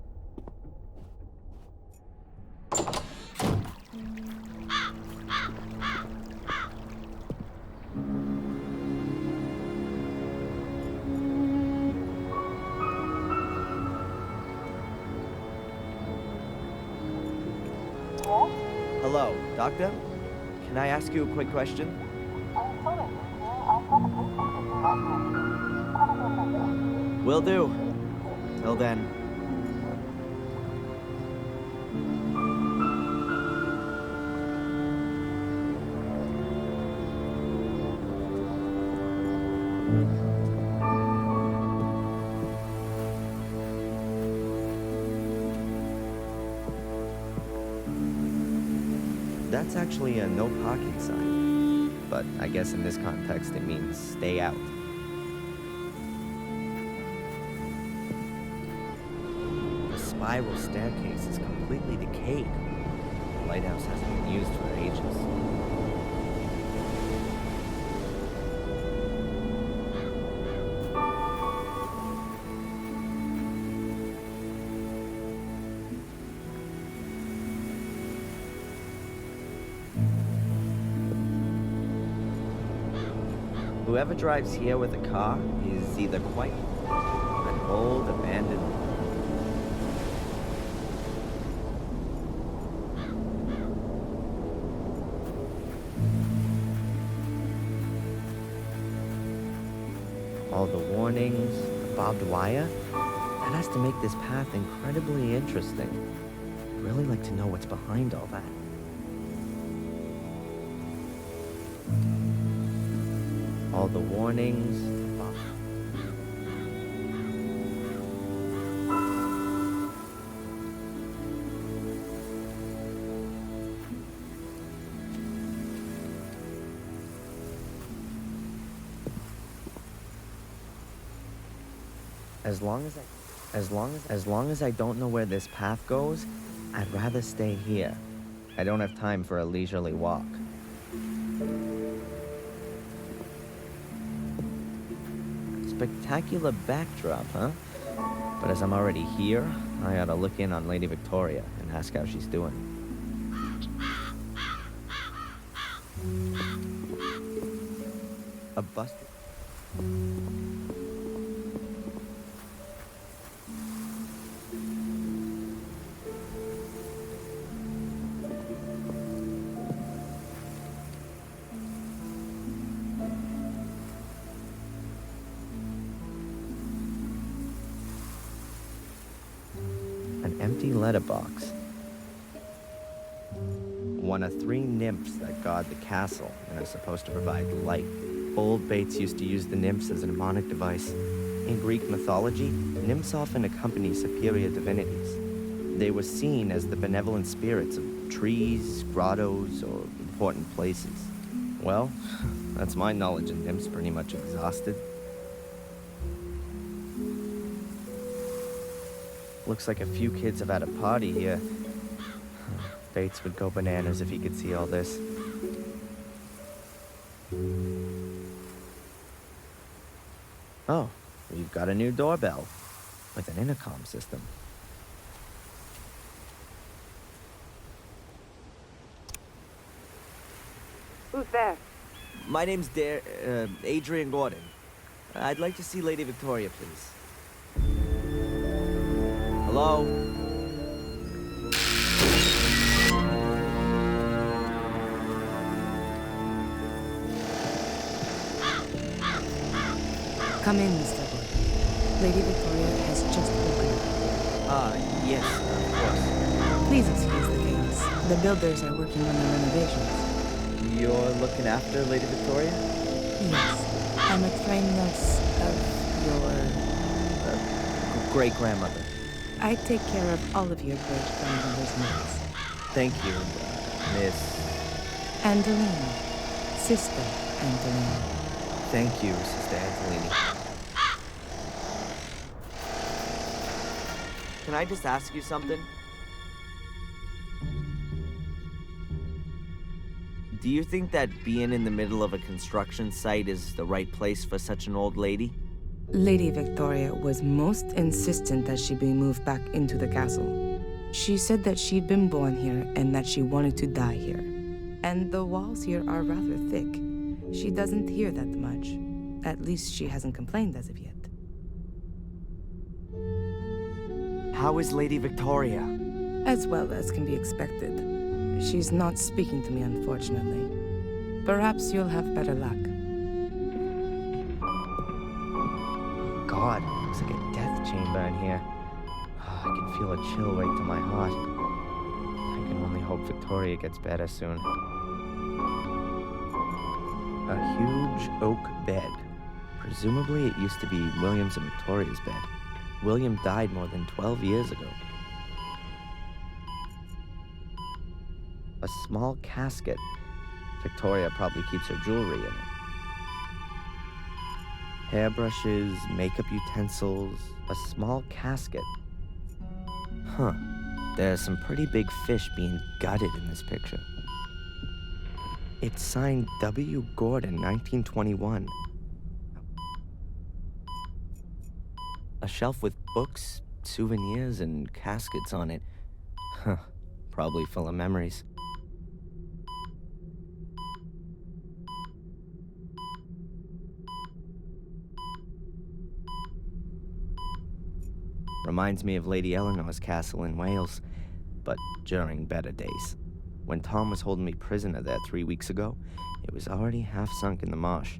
Hello, Doctor? Can I ask you a quick question? Will do. Till then. That's actually a no parking sign. But I guess in this context it means stay out. The spiral staircase is completely decayed. The lighthouse hasn't been used for ages. Whoever drives here with a car is either quite an old, abandoned... All the warnings, the barbed wire, that has to make this path incredibly interesting. I'd really like to know what's behind all that. All the warnings, the As long as I don't know where this path goes, I'd rather stay here. I don't have time for a leisurely walk. Spectacular backdrop, huh? But as I'm already here, I ought to look in on Lady Victoria and ask how she's doing. A busted... empty letterbox. One of 3 nymphs that guard the castle and are supposed to provide light. Old Bates used to use the nymphs as a mnemonic device. In Greek mythology, nymphs often accompany superior divinities. They were seen as the benevolent spirits of trees, grottos, or important places. Well, that's my knowledge of nymphs pretty much exhausted. Looks like a few kids have had a party here. Bates would go bananas if he could see all this. Oh, you've got a new doorbell with an intercom system. Who's there? My name's Adrian Gordon. I'd like to see Lady Victoria, please. Hello? Come in, Mr. Wood. Lady Victoria has just woken up. Yes, of course. Please excuse the chaos. The builders are working on the renovations. You're looking after Lady Victoria? Yes. I'm a trained nurse of your... great-grandmother. I take care of all of your great-grandmother's needs. Thank you, Miss... Angelina. Sister Angelina. Thank you, Sister Angelina. Can I just ask you something? Do you think that being in the middle of a construction site is the right place for such an old lady? Lady Victoria was most insistent that she be moved back into the castle. She said that she'd been born here and that she wanted to die here. And the walls here are rather thick. She doesn't hear that much. At least she hasn't complained as of yet. How is Lady Victoria? As well as can be expected. She's not speaking to me, unfortunately. Perhaps you'll have better luck. God, looks like a death chamber in here. I can feel a chill right to my heart. I can only hope Victoria gets better soon. A huge oak bed. Presumably it used to be William's and Victoria's bed. William died more than 12 years ago. A small casket. Victoria probably keeps her jewelry in it. Hairbrushes, makeup utensils, a small casket. Huh. There's some pretty big fish being gutted in this picture. It's signed W. Gordon, 1921. A shelf with books, souvenirs, and caskets on it. Huh. Probably full of memories. Reminds me of Lady Eleanor's castle in Wales, but during better days. When Tom was holding me prisoner there 3 weeks ago, it was already half sunk in the marsh.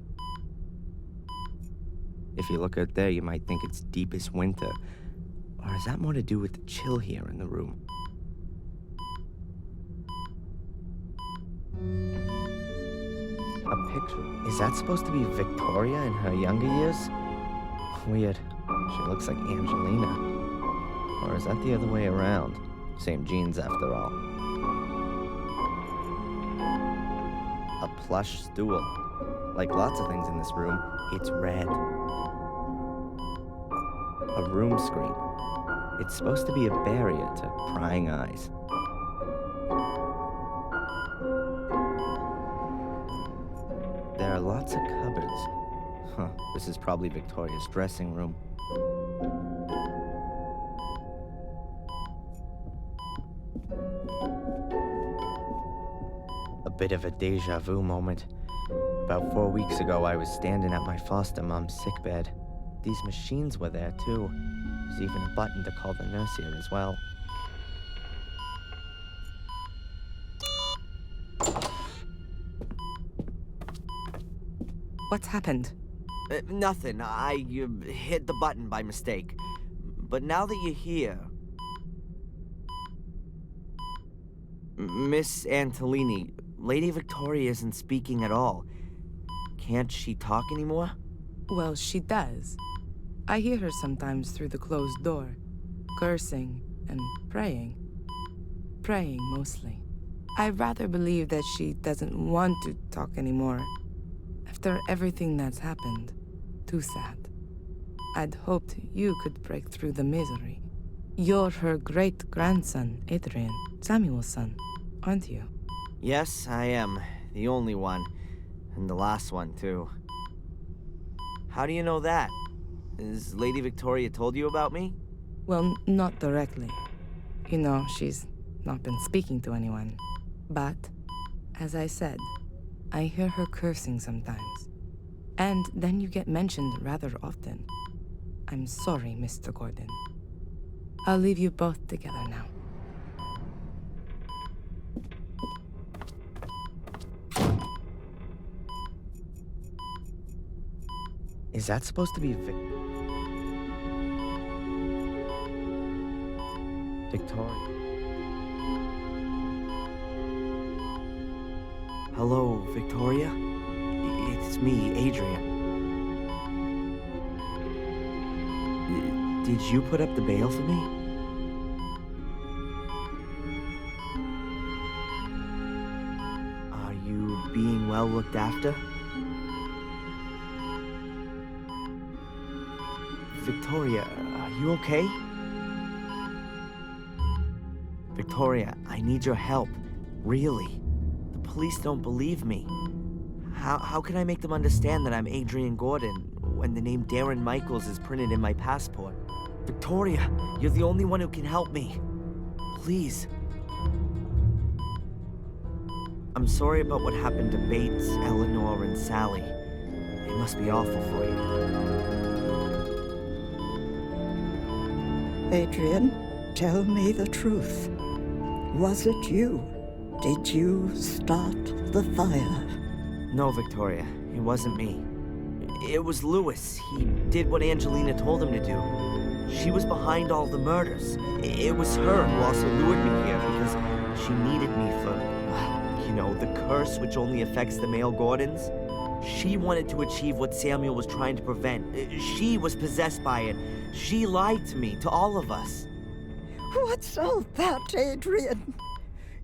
If you look out there, you might think it's deepest winter. Or is that more to do with the chill here in the room? A picture. Is that supposed to be Victoria in her younger years? Weird. She looks like Angelina. Or is that the other way around? Same genes after all. A plush stool. Like lots of things in this room, it's red. A room screen. It's supposed to be a barrier to prying eyes. There are lots of cupboards. Huh, this is probably Victoria's dressing room. A bit of a deja vu moment. About 4 weeks ago, I was standing at my foster mom's sickbed. These machines were there, too. There's even a button to call the nurse here as well. What's happened? Nothing. I hit the button by mistake. But now that you're here... Miss Antolini, Lady Victoria isn't speaking at all. Can't she talk anymore? Well, she does. I hear her sometimes through the closed door, cursing and praying. Praying, mostly. I rather believe that she doesn't want to talk anymore. After everything that's happened. Too sad. I'd hoped you could break through the misery. You're her great-grandson, Adrian, Samuel's son, aren't you? Yes, I am. The only one. And the last one, too. How do you know that? Has Lady Victoria told you about me? Well, not directly. You know, she's not been speaking to anyone. But, as I said, I hear her cursing sometimes. And then you get mentioned rather often. I'm sorry, Mr. Gordon. I'll leave you both together now. Is that supposed to be Victoria? Hello, Victoria? It's me, Adrian. Did you put up the bail for me? Are you being well looked after? Victoria, are you okay? Victoria, I need your help. Really. The police don't believe me. How can I make them understand that I'm Adrian Gordon? when the name Darren Michaels is printed in my passport. Victoria, you're the only one who can help me. Please. I'm sorry about what happened to Bates, Eleanor, and Sally. It must be awful for you. Adrian, tell me the truth. Was it you? Did you start the fire? No, Victoria, it wasn't me. It was Lewis. He did what Angelina told him to do. She was behind all the murders. It was her who also lured me here because she needed me for, you know, the curse which only affects the male Gordons. She wanted to achieve what Samuel was trying to prevent. She was possessed by it. She lied to me, to all of us. What's all that, Adrian?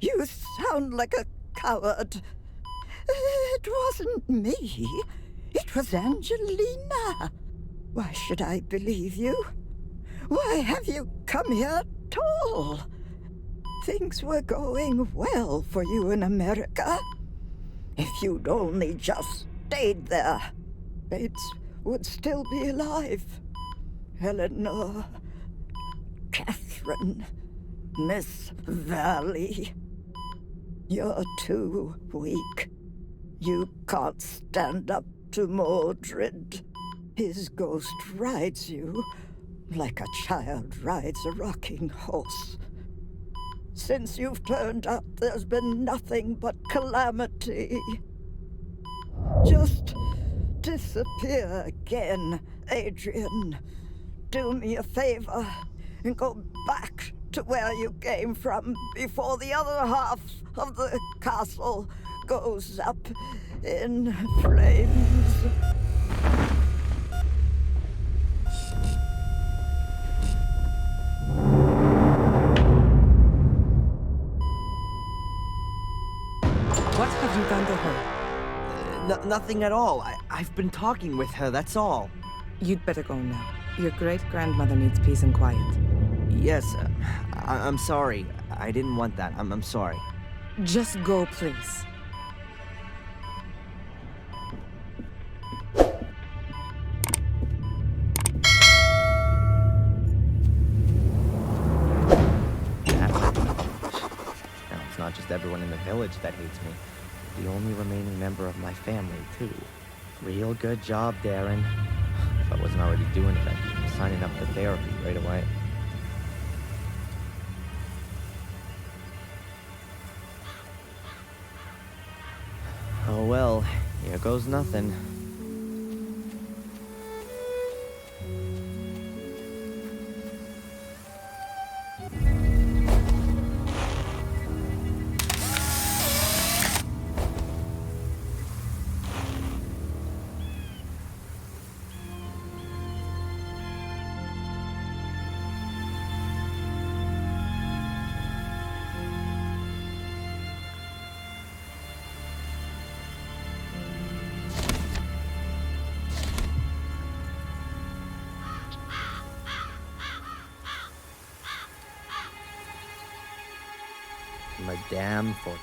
You sound like a coward. It wasn't me. It was Angelina. Why should I believe you? Why have you come here at all? Things were going well for you in America. If you'd only just stayed there, Bates would still be alive. Eleanor, Catherine, Miss Valley. You're too weak. You can't stand up to Mordred. His ghost rides you like a child rides a rocking horse. Since you've turned up, there's been nothing but calamity. Just disappear again, Adrian. Do me a favor and go back to where you came from before the other half of the castle goes up in flames. What have you done to her? Nothing at all. I've been talking with her, that's all. You'd better go now. Your great-grandmother needs peace and quiet. Yes, I'm sorry. I didn't want that. I'm sorry. Just go, please. Now, it's not just everyone in the village that hates me. The only remaining member of my family, too. Real good job, Darren. If I wasn't already doing it, I'd be signing up for therapy right away. Oh well, here goes nothing. Madame Fortune.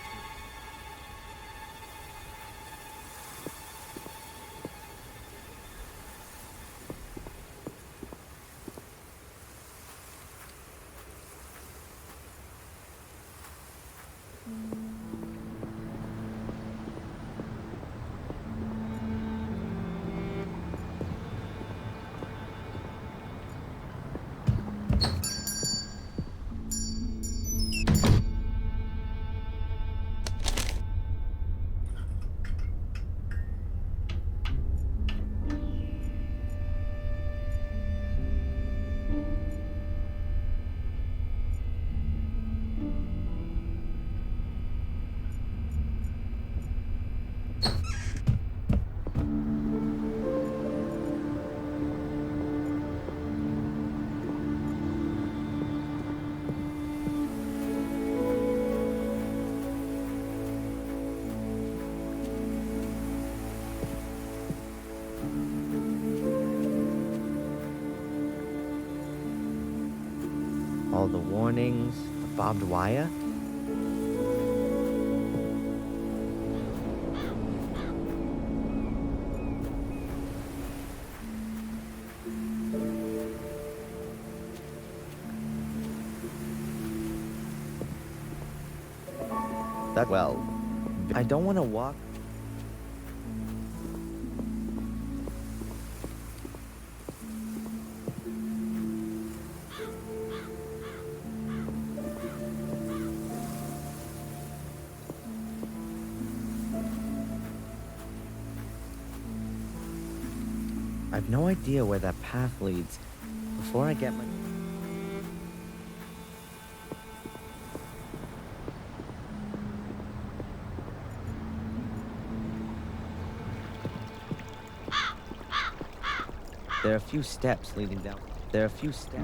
All the warnings, the barbed wire. Well, I don't want to walk. I've no idea where that path leads. Before I get my... There are a few steps leading down. There are a few steps.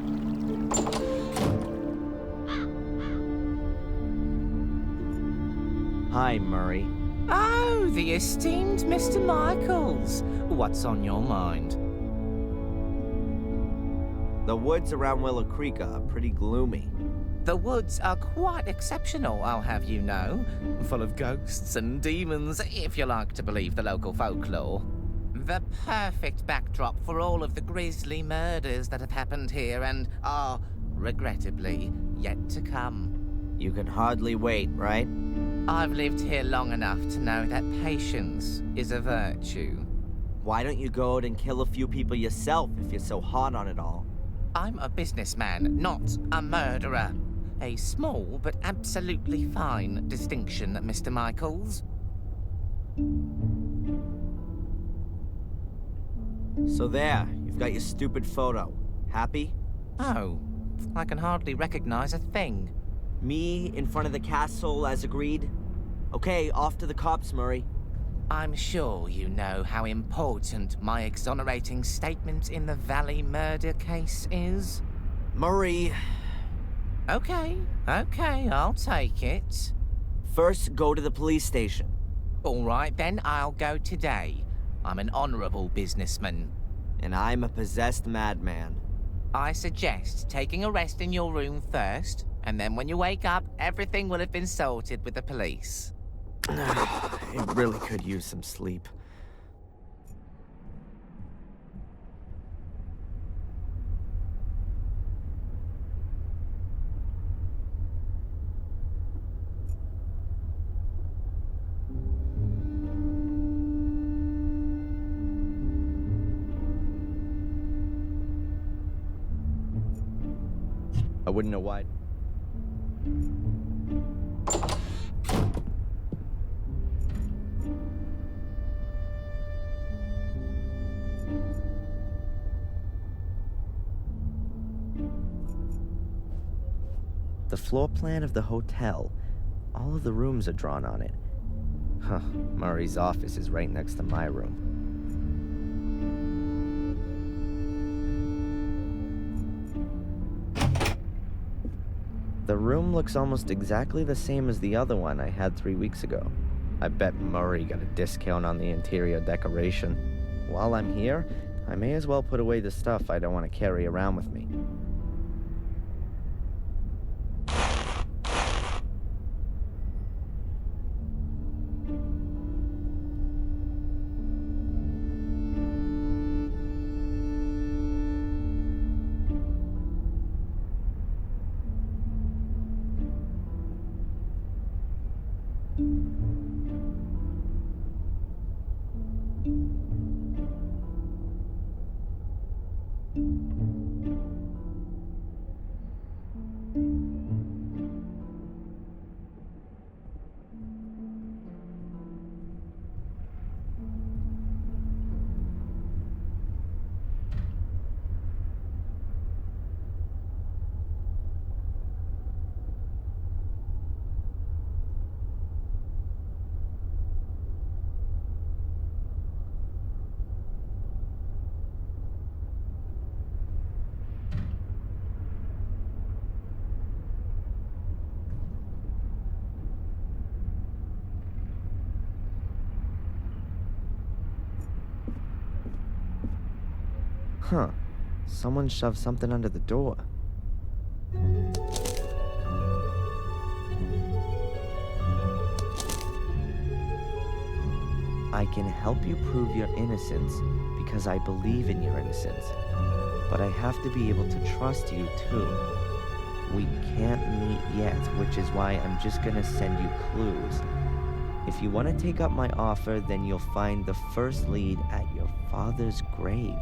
Hi, Murray. Oh, the esteemed Mr. Michaels. What's on your mind? The woods around Willow Creek are pretty gloomy. The woods are quite exceptional, I'll have you know. Full of ghosts and demons, if you like to believe the local folklore. The perfect backdrop for all of the grisly murders that have happened here and are, regrettably, yet to come. You can hardly wait, right? I've lived here long enough to know that patience is a virtue. Why don't you go out and kill a few people yourself if you're so hot on it all? I'm a businessman, not a murderer. A small but absolutely fine distinction, Mr. Michaels. So there, you've got your stupid photo. Happy? Oh, I can hardly recognize a thing. Me in front of the castle as agreed? Okay, off to the cops, Murray. I'm sure you know how important my exonerating statement in the Valley murder case is. Murray... Okay, I'll take it. First, go to the police station. All right, then, I'll go today. I'm an honorable businessman. And I'm a possessed madman. I suggest taking a rest in your room first, and then when you wake up, everything will have been sorted with the police. It really could use some sleep. I wouldn't know why. The floor plan of the hotel. All of the rooms are drawn on it. Huh, Murray's office is right next to my room. The room looks almost exactly the same as the other one I had 3 weeks ago. I bet Murray got a discount on the interior decoration. While I'm here, I may as well put away the stuff I don't want to carry around with me. Huh. Someone shoved something under the door. I can help you prove your innocence because I believe in your innocence. But I have to be able to trust you too. We can't meet yet, which is why I'm just gonna send you clues. If you want to take up my offer, then you'll find the first lead at your father's grave.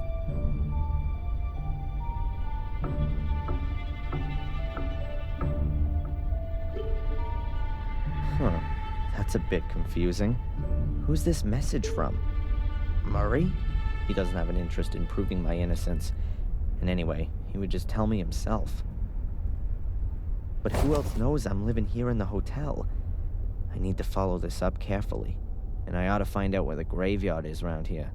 Huh, that's a bit confusing. Who's this message from? Murray? He doesn't have an interest in proving my innocence. And anyway, he would just tell me himself. But who else knows I'm living here in the hotel? I need to follow this up carefully. And I ought to find out where the graveyard is around here.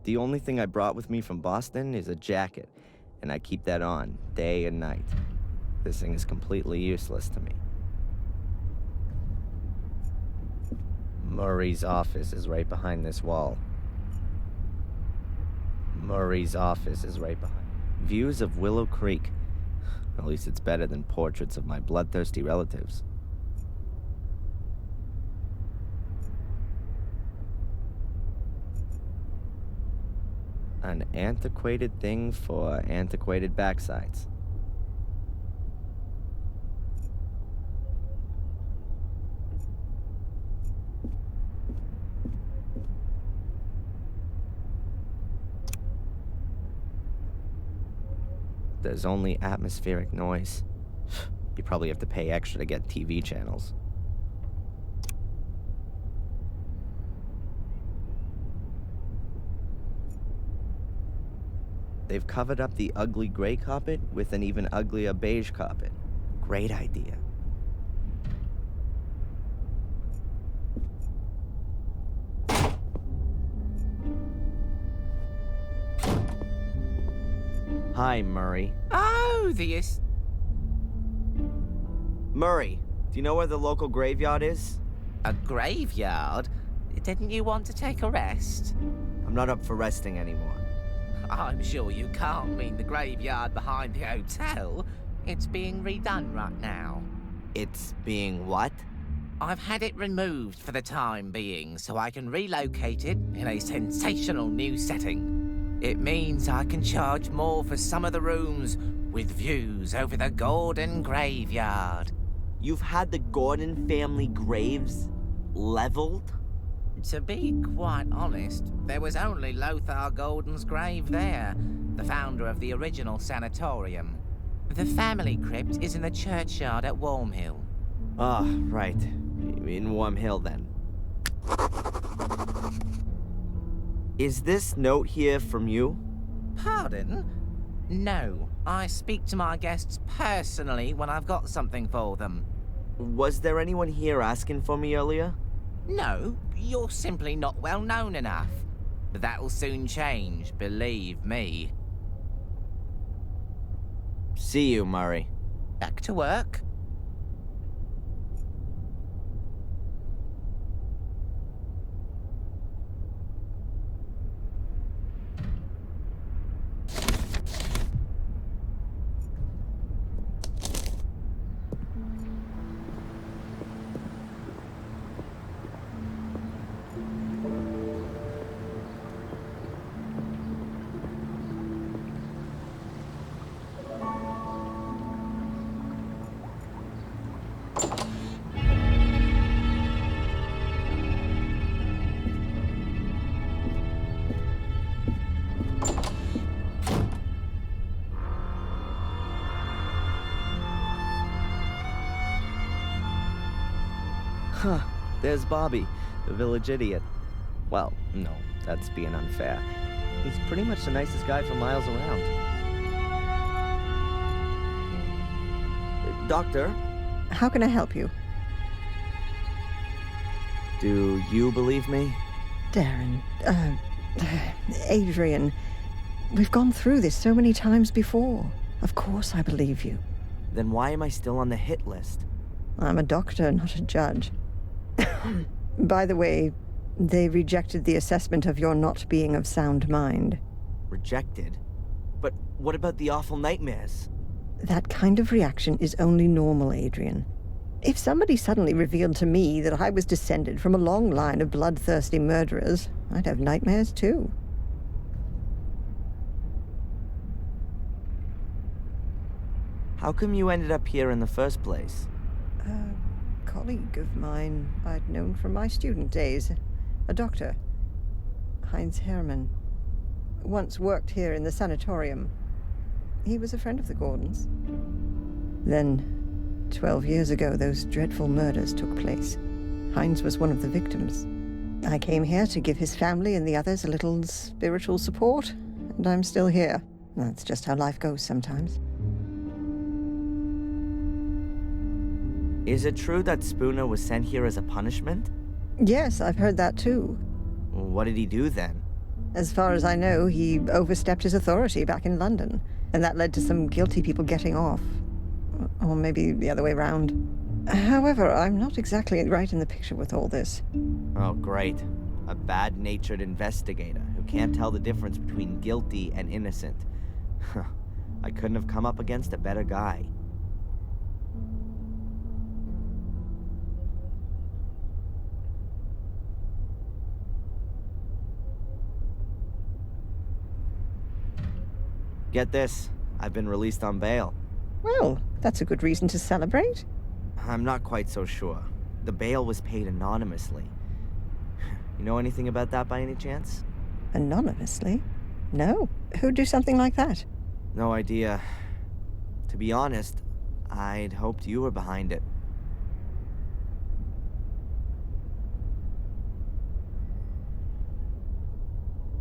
The only thing I brought with me from Boston is a jacket, and I keep that on day and night. This thing is completely useless to me. Murray's office is right behind this wall. Murray's office is right behind. Views of Willow Creek. At least it's better than portraits of my bloodthirsty relatives. An antiquated thing for antiquated backsides. There's only atmospheric noise. You probably have to pay extra to get TV channels. They've covered up the ugly gray carpet with an even uglier beige carpet. Great idea. Hi, Murray. Oh, Murray, do you know where the local graveyard is? a graveyard? Didn't you want to take a rest? I'm not up for resting anymore. I'm sure you can't mean the graveyard behind the hotel. It's being redone right now. It's being what? I've had it removed for the time being, so I can relocate it in a sensational new setting. It means I can charge more for some of the rooms with views over the Gordon graveyard. You've had the Gordon family graves leveled? To be quite honest, there was only Lothar Gordon's grave there, the founder of the original sanatorium. The family crypt is in the churchyard at Wormhill. Ah, right. In Wormhill, then. Is this note here from you? Pardon? No, I speak to my guests personally when I've got something for them. Was there anyone here asking for me earlier? No, you're simply not well known enough. But that'll soon change, believe me. See you, Murray. Back to work. Huh, there's Bobby, the village idiot. Well, no, that's being unfair. He's pretty much the nicest guy for miles around. Doctor? How can I help you? Do you believe me? Darren, Adrian, we've gone through this so many times before. Of course I believe you. Then why am I still on the hit list? I'm a doctor, not a judge. By the way, they rejected the assessment of your not being of sound mind. Rejected? But what about the awful nightmares? That kind of reaction is only normal, Adrian. If somebody suddenly revealed to me that I was descended from a long line of bloodthirsty murderers, I'd have nightmares too. How come you ended up here in the first place? A colleague of mine I'd known from my student days. A doctor. Heinz Hermann. Once worked here in the sanatorium. He was a friend of the Gordons. Then, 12 years ago, those dreadful murders took place. Heinz was one of the victims. I came here to give his family and the others a little spiritual support, and I'm still here. That's just how life goes sometimes. Is it true that Spooner was sent here as a punishment? Yes, I've heard that too. What did he do then? As far as I know, he overstepped his authority back in London, and that led to some guilty people getting off. Or maybe the other way round. However, I'm not exactly right in the picture with all this. Oh, great. A bad-natured investigator who can't tell the difference between guilty and innocent. I couldn't have come up against a better guy. Get this, I've been released on bail. Well, that's a good reason to celebrate. I'm not quite so sure. The bail was paid anonymously. You know anything about that by any chance? Anonymously? No. Who'd do something like that? No idea. To be honest, I'd hoped you were behind it.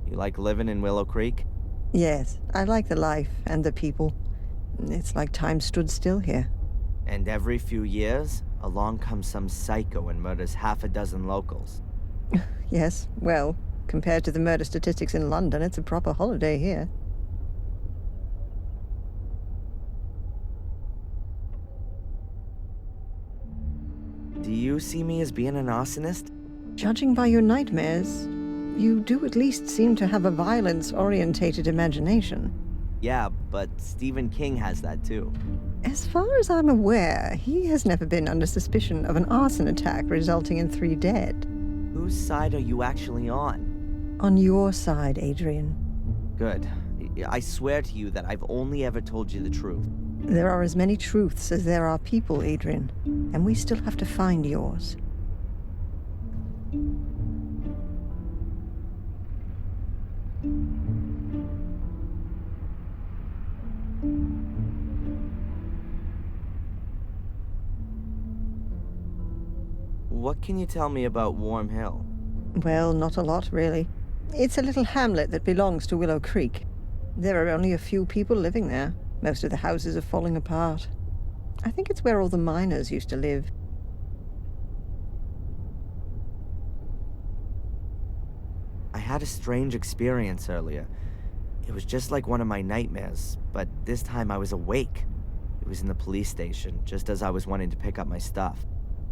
You like living in Willow Creek? Yes, I like the life and the people. It's like time stood still here. And every few years, along comes some psycho and murders half a dozen locals. Yes, well, compared to the murder statistics in London, it's a proper holiday here. Do you see me as being an arsonist? Judging by your nightmares, you do at least seem to have a violence-orientated imagination. Yeah, but Stephen King has that too. As far as I'm aware, he has never been under suspicion of an arson attack resulting in 3 dead. Whose side are you actually on? On your side, Adrian. Good. I swear to you that I've only ever told you the truth. There are as many truths as there are people, Adrian, and we still have to find yours. What can you tell me about Warm Hill? Well, not a lot, really. It's a little hamlet that belongs to Willow Creek. There are only a few people living there. Most of the houses are falling apart. I think it's where all the miners used to live. I had a strange experience earlier. It was just like one of my nightmares, but this time I was awake. It was in the police station, just as I was wanting to pick up my stuff.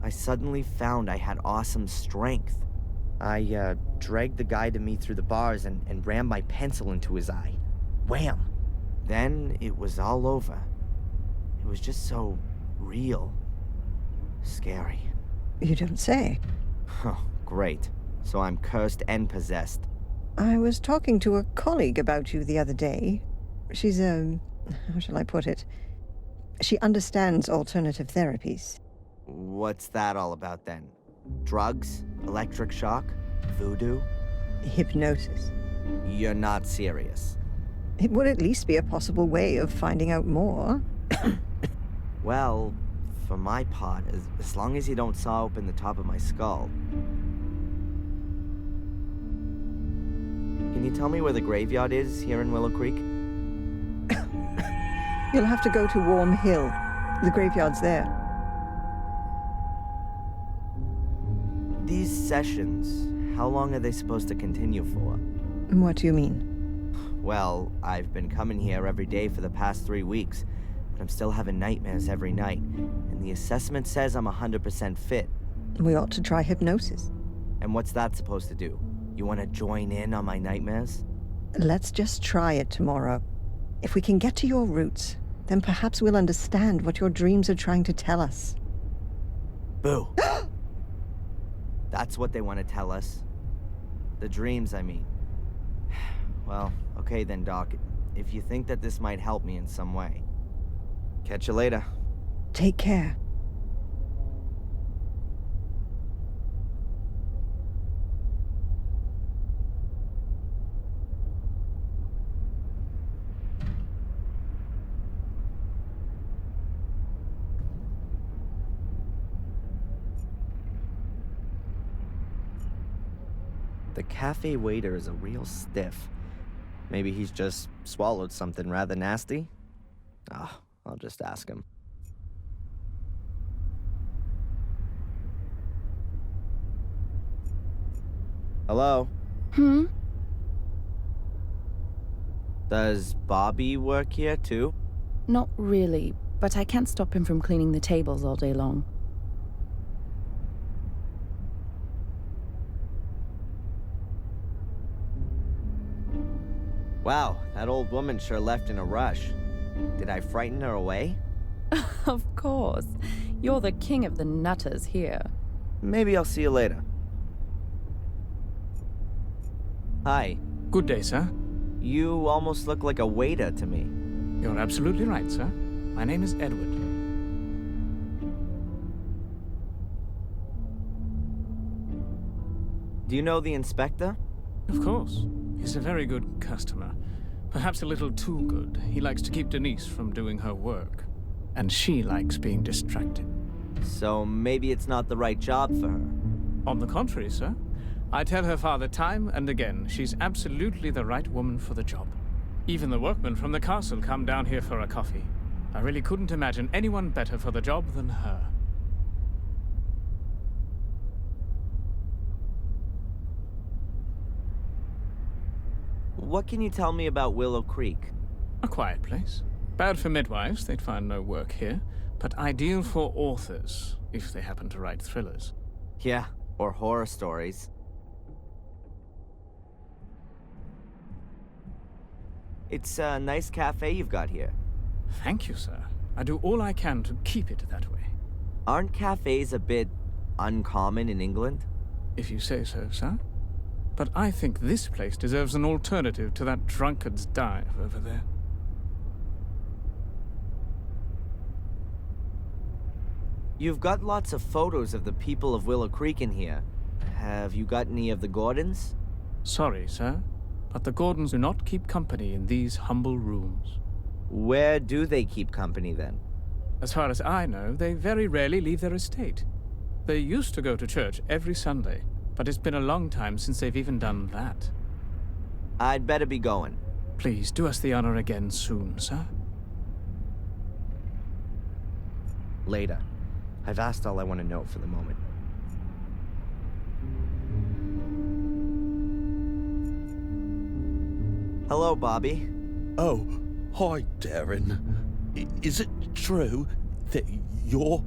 I suddenly found I had awesome strength. I dragged the guy to me through the bars and rammed my pencil into his eye. Wham! Then it was all over. It was just so real. Scary. You don't say. Oh, great. So I'm cursed and possessed. I was talking to a colleague about you the other day. She's how shall I put it? She understands alternative therapies. What's that all about then? Drugs? Electric shock? Voodoo? Hypnosis. You're not serious. It would at least be a possible way of finding out more. Well, for my part, as long as you don't saw open the top of my skull. Can you tell me where the graveyard is here in Willow Creek? You'll have to go to Warm Hill. The graveyard's there. These sessions, how long are they supposed to continue for? What do you mean? Well, I've been coming here every day for the past 3 weeks, but I'm still having nightmares every night, and the assessment says I'm 100% fit. We ought to try hypnosis. And what's that supposed to do? You want to join in on my nightmares? Let's just try it tomorrow. If we can get to your roots, then perhaps we'll understand what your dreams are trying to tell us. Boo! That's what they want to tell us. The dreams, I mean. Well, okay then, Doc. If you think that this might help me in some way. Catch you later. Take care. The cafe waiter is a real stiff. Maybe he's just swallowed something rather nasty? I'll just ask him. Hello? Does Bobby work here too? Not really, but I can't stop him from cleaning the tables all day long. Wow, that old woman sure left in a rush. Did I frighten her away? Of course. You're the king of the nutters here. Maybe I'll see you later. Hi. Good day, sir. You almost look like a waiter to me. You're absolutely right, sir. My name is Edward. Do you know the inspector? Of course. He's a very good customer. Perhaps a little too good. He likes to keep Denise from doing her work. And she likes being distracted. So maybe it's not the right job for her. On the contrary, sir. I tell her father time and again she's absolutely the right woman for the job. Even the workmen from the castle come down here for a coffee. I really couldn't imagine anyone better for the job than her. What can you tell me about Willow Creek? A quiet place. Bad for midwives, they'd find no work here, but ideal for authors, if they happen to write thrillers. Yeah, or horror stories. It's a nice cafe you've got here. Thank you, sir. I do all I can to keep it that way. Aren't cafes a bit uncommon in England? If you say so, sir. But I think this place deserves an alternative to that drunkard's dive over there. You've got lots of photos of the people of Willow Creek in here. Have you got any of the Gordons? Sorry, sir, but the Gordons do not keep company in these humble rooms. Where do they keep company then? As far as I know, they very rarely leave their estate. They used to go to church every Sunday, but it's been a long time since they've even done that. I'd better be going. Please, do us the honor again soon, sir. Later. I've asked all I want to know for the moment. Hello, Bobby. Oh, hi, Darren. Is it true that you're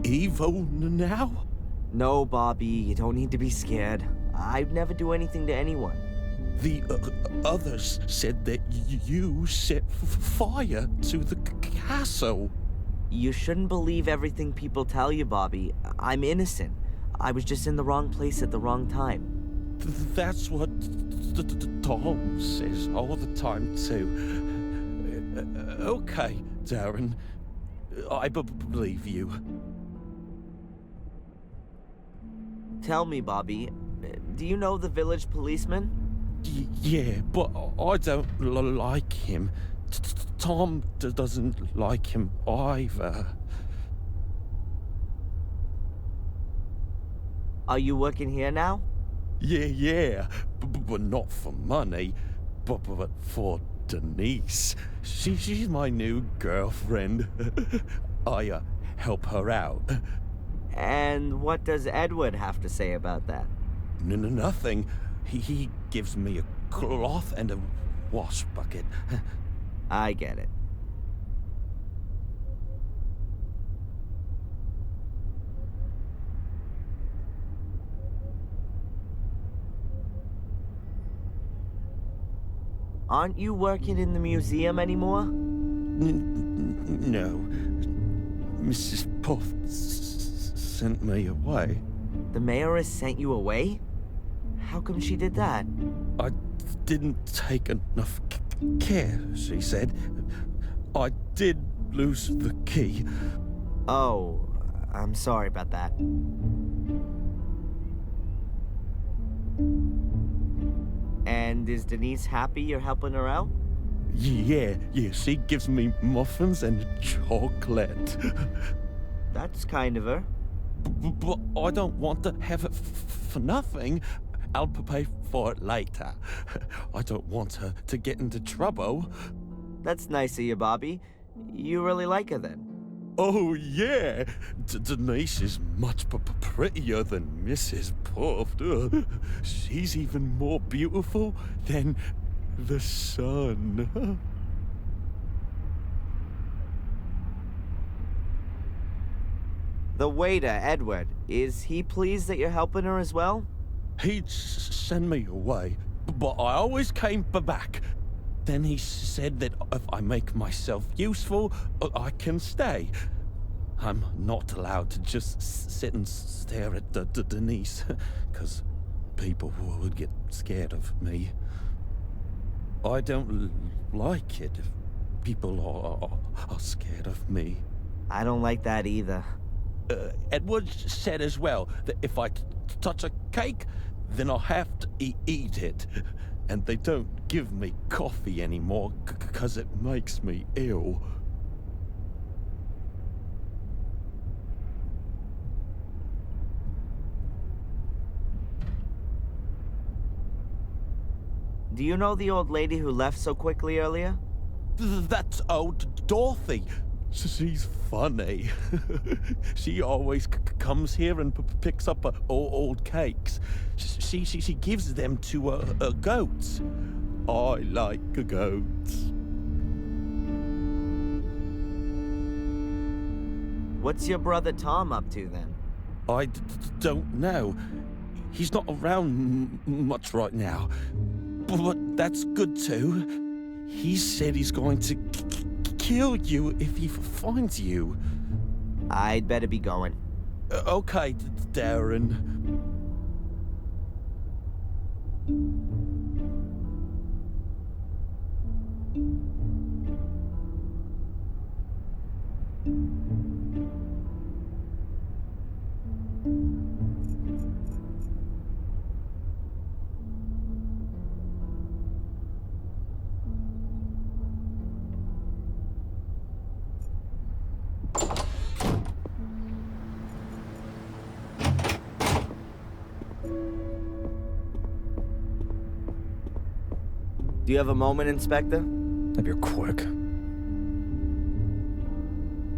evil now? No, Bobby, you don't need to be scared. I'd never do anything to anyone. The others said that you set fire to the castle. You shouldn't believe everything people tell you, Bobby. I'm innocent. I was just in the wrong place at the wrong time. That's what Tom says all the time, too. Okay, Darren. I believe you. Tell me, Bobby, do you know the village policeman? Yeah, but I don't like him. Tom doesn't like him either. Are you working here now? Yeah, but not for money, but for Denise. She's my new girlfriend. I help her out. And what does Edward have to say about that? Nothing. He gives me a cloth and a wash bucket. I get it. Aren't you working in the museum anymore? No. Mrs. Puff sent me away. The mayoress sent you away? How come she did that? I didn't take enough care, she said. I did lose the key. Oh, I'm sorry about that. And is Denise happy you're helping her out? Yeah, she gives me muffins and chocolate. That's kind of her. But I don't want to have it for nothing. I'll pay for it later. I don't want her to get into trouble. That's nice of you, Bobby. You really like her then? Oh, yeah. Denise is much prettier than Mrs. Puff. She's even more beautiful than the sun. The waiter, Edward, is he pleased that you're helping her as well? He'd send me away, but I always came back. Then he said that if I make myself useful, I can stay. I'm not allowed to just sit and stare at Denise, because people would get scared of me. I don't like it if people are scared of me. I don't like that either. Edward said as well that if I touch a cake, then I'll have to eat it. And they don't give me coffee anymore because it makes me ill. Do you know the old lady who left so quickly earlier? That's old Dorothy. She's funny. She always comes here and picks up old cakes. She gives them to goats. I like goats. What's your brother Tom up to then? I don't know. He's not around much right now. But that's good too. He said he's going to kill you if he finds you. I'd better be going. Okay, Darren. Do you have a moment, Inspector? If you're quick.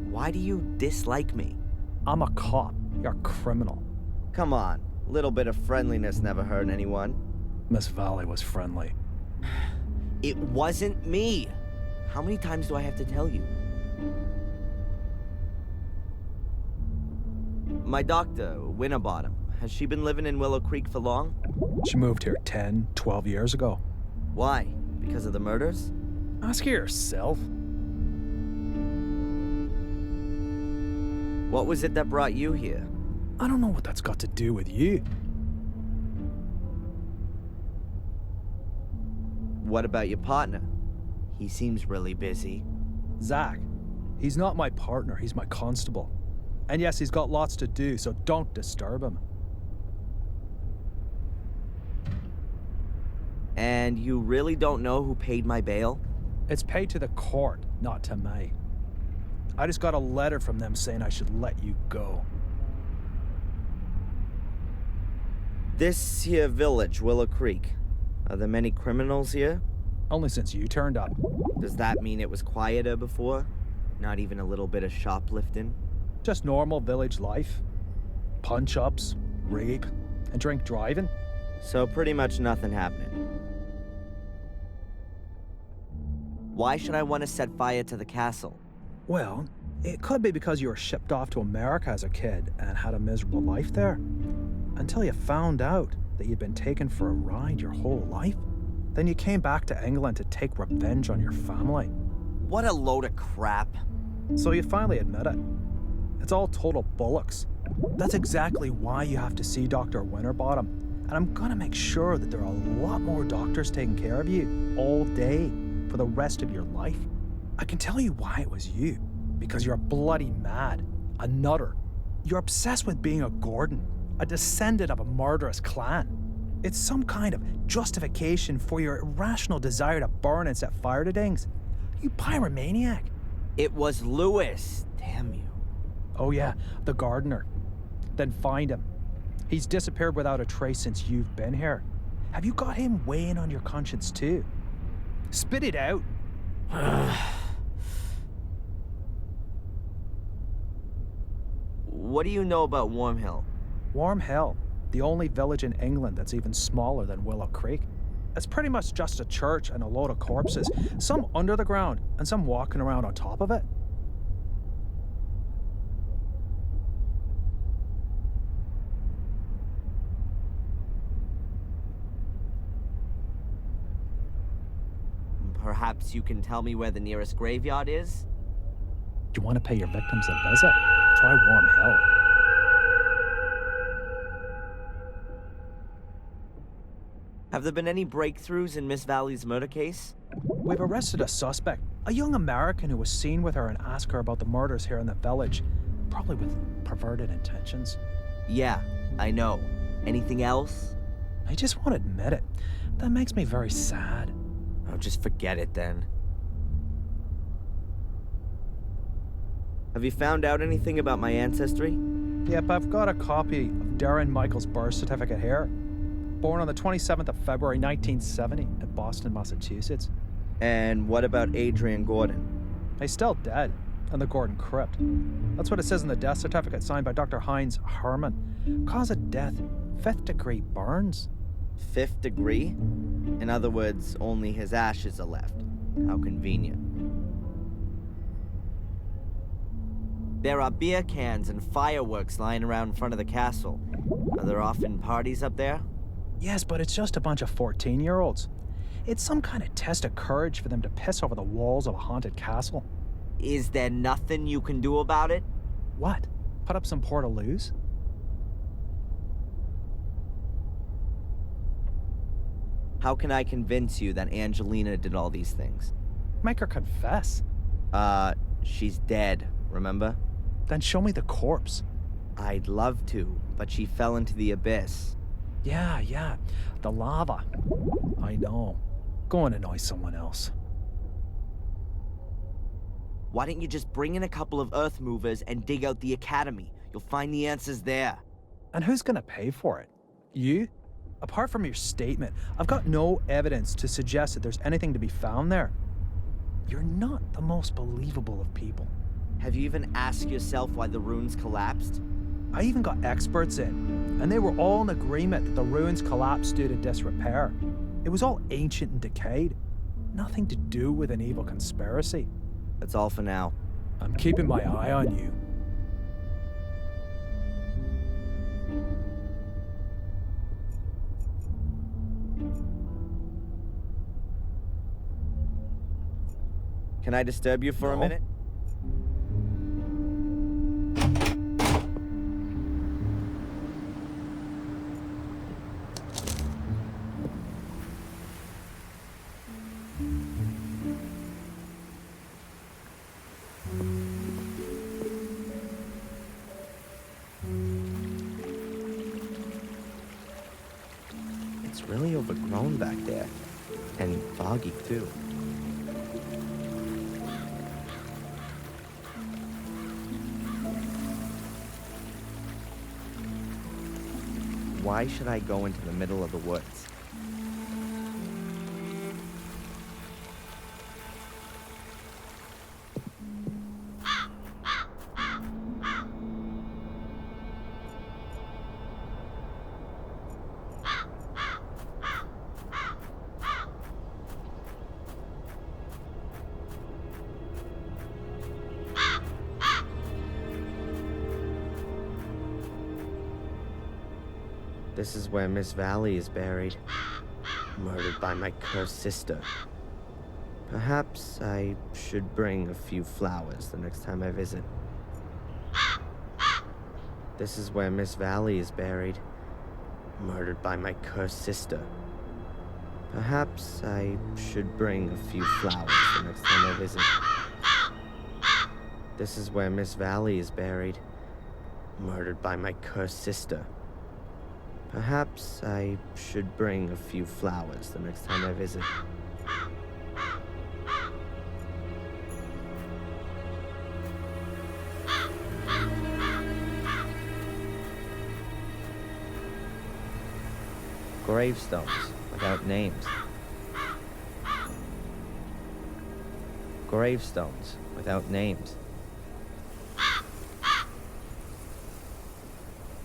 Why do you dislike me? I'm a cop. You're a criminal. Come on. A little bit of friendliness never hurt anyone. Miss Valley was friendly. It wasn't me. How many times do I have to tell you? My doctor, Winterbottom, has she been living in Willow Creek for long? She moved here 10, 12 years ago. Why? Because of the murders? Ask her yourself. What was it that brought you here? I don't know what that's got to do with you. What about your partner? He seems really busy. Zach. He's not my partner, he's my constable. And yes, he's got lots to do, so don't disturb him. And you really don't know who paid my bail? It's paid to the court, not to me. I just got a letter from them saying I should let you go. This here village, Willow Creek, are there many criminals here? Only since you turned up. Does that mean it was quieter before? Not even a little bit of shoplifting? Just normal village life. Punch-ups, rape, and drink driving. So pretty much nothing happening. Why should I want to set fire to the castle? Well, it could be because you were shipped off to America as a kid and had a miserable life there. Until you found out that you'd been taken for a ride your whole life. Then you came back to England to take revenge on your family. What a load of crap. So you finally admit it. It's all total bollocks. That's exactly why you have to see Dr. Winterbottom. And I'm gonna make sure that there are a lot more doctors taking care of you all day for the rest of your life. I can tell you why it was you. Because you're bloody mad. A nutter. You're obsessed with being a Gordon, a descendant of a murderous clan. It's some kind of justification for your irrational desire to burn and set fire to things. You pyromaniac. It was Lewis. Damn you. Oh yeah, the gardener. Then find him. He's disappeared without a trace since you've been here. Have you got him weighing on your conscience too? Spit it out. What do you know about Warm Hill? Warm Hill, the only village in England that's even smaller than Willow Creek. It's pretty much just a church and a load of corpses, some under the ground and some walking around on top of it. Perhaps you can tell me where the nearest graveyard is? Do you want to pay your victims a visit? Try Warm Hill. Have there been any breakthroughs in Miss Valley's murder case? We've arrested a suspect, a young American who was seen with her and asked her about the murders here in the village, probably with perverted intentions. Yeah, I know. Anything else? I just won't admit it. That makes me very sad. Oh, just forget it then. Have you found out anything about my ancestry? Yep, I've got a copy of Darren Michael's birth certificate here. Born on the 27th of February 1970 in Boston, Massachusetts. And what about Adrian Gordon? He's still dead in the Gordon crypt. That's what it says in the death certificate signed by Dr. Heinz Herman. Cause of death, 5th degree burns. 5th degree? In other words, only his ashes are left. How convenient. There are beer cans and fireworks lying around in front of the castle. Are there often parties up there? Yes, but it's just a bunch of 14-year-olds. It's some kind of test of courage for them to piss over the walls of a haunted castle. Is there nothing you can do about it? What? Put up some portaloos? How can I convince you that Angelina did all these things? Make her confess. She's dead, remember? Then show me the corpse. I'd love to, but she fell into the abyss. Yeah. The lava. I know. Go and annoy someone else. Why don't you just bring in a couple of earth movers and dig out the academy? You'll find the answers there. And who's gonna pay for it? You? Apart from your statement, I've got no evidence to suggest that there's anything to be found there. You're not the most believable of people. Have you even asked yourself why the ruins collapsed? I even got experts in, and they were all in agreement that the ruins collapsed due to disrepair. It was all ancient and decayed. Nothing to do with an evil conspiracy. That's all for now. I'm keeping my eye on you. Can I disturb you for a minute? It's really overgrown back there. And foggy, too. Why should I go into the middle of the woods? This is where Miss Valley is buried, murdered by my cursed sister. Perhaps I should bring a few flowers the next time I visit. This is where Miss Valley is buried, murdered by my cursed sister. Perhaps I should bring a few flowers the next time I visit. This is where Miss Valley is buried. Murdered by my cursed sister. Perhaps I should bring a few flowers the next time I visit. Gravestones without names. Gravestones without names.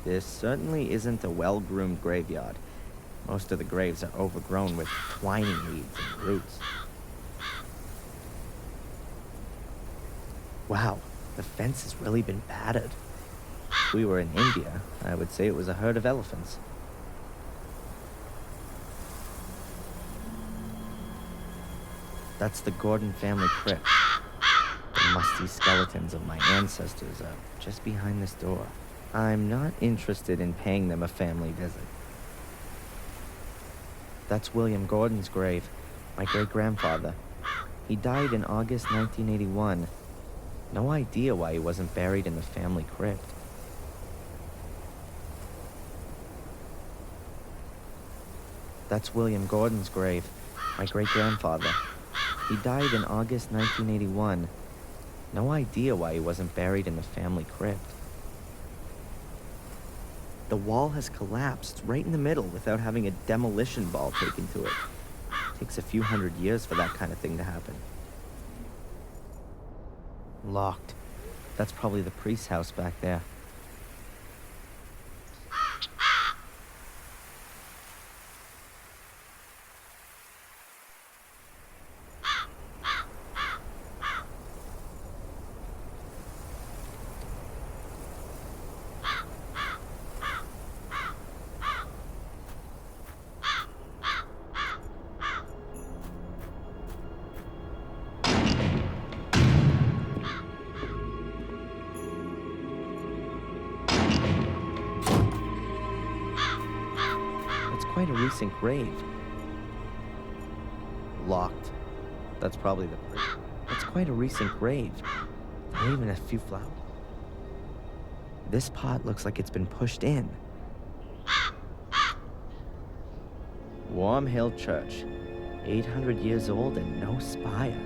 This certainly isn't a well-groomed graveyard. Most of the graves are overgrown with twining weeds and roots. Wow, the fence has really been battered. If we were in India, I would say it was a herd of elephants. That's the Gordon family crypt. The musty skeletons of my ancestors are just behind this door. I'm not interested in paying them a family visit. That's William Gordon's grave, my great-grandfather. He died in August 1981. No idea why he wasn't buried in the family crypt. That's William Gordon's grave, my great-grandfather. He died in August 1981. No idea why he wasn't buried in the family crypt. The wall has collapsed right in the middle without having a demolition ball taken to it. Takes a few hundred years for that kind of thing to happen. Locked. That's probably the priest's house back there. Quite a recent grave. Locked. That's probably the priest. That's quite a recent grave. Not even a few flowers. This pot looks like it's been pushed in. Warm Hill Church. 800 years old and no spire.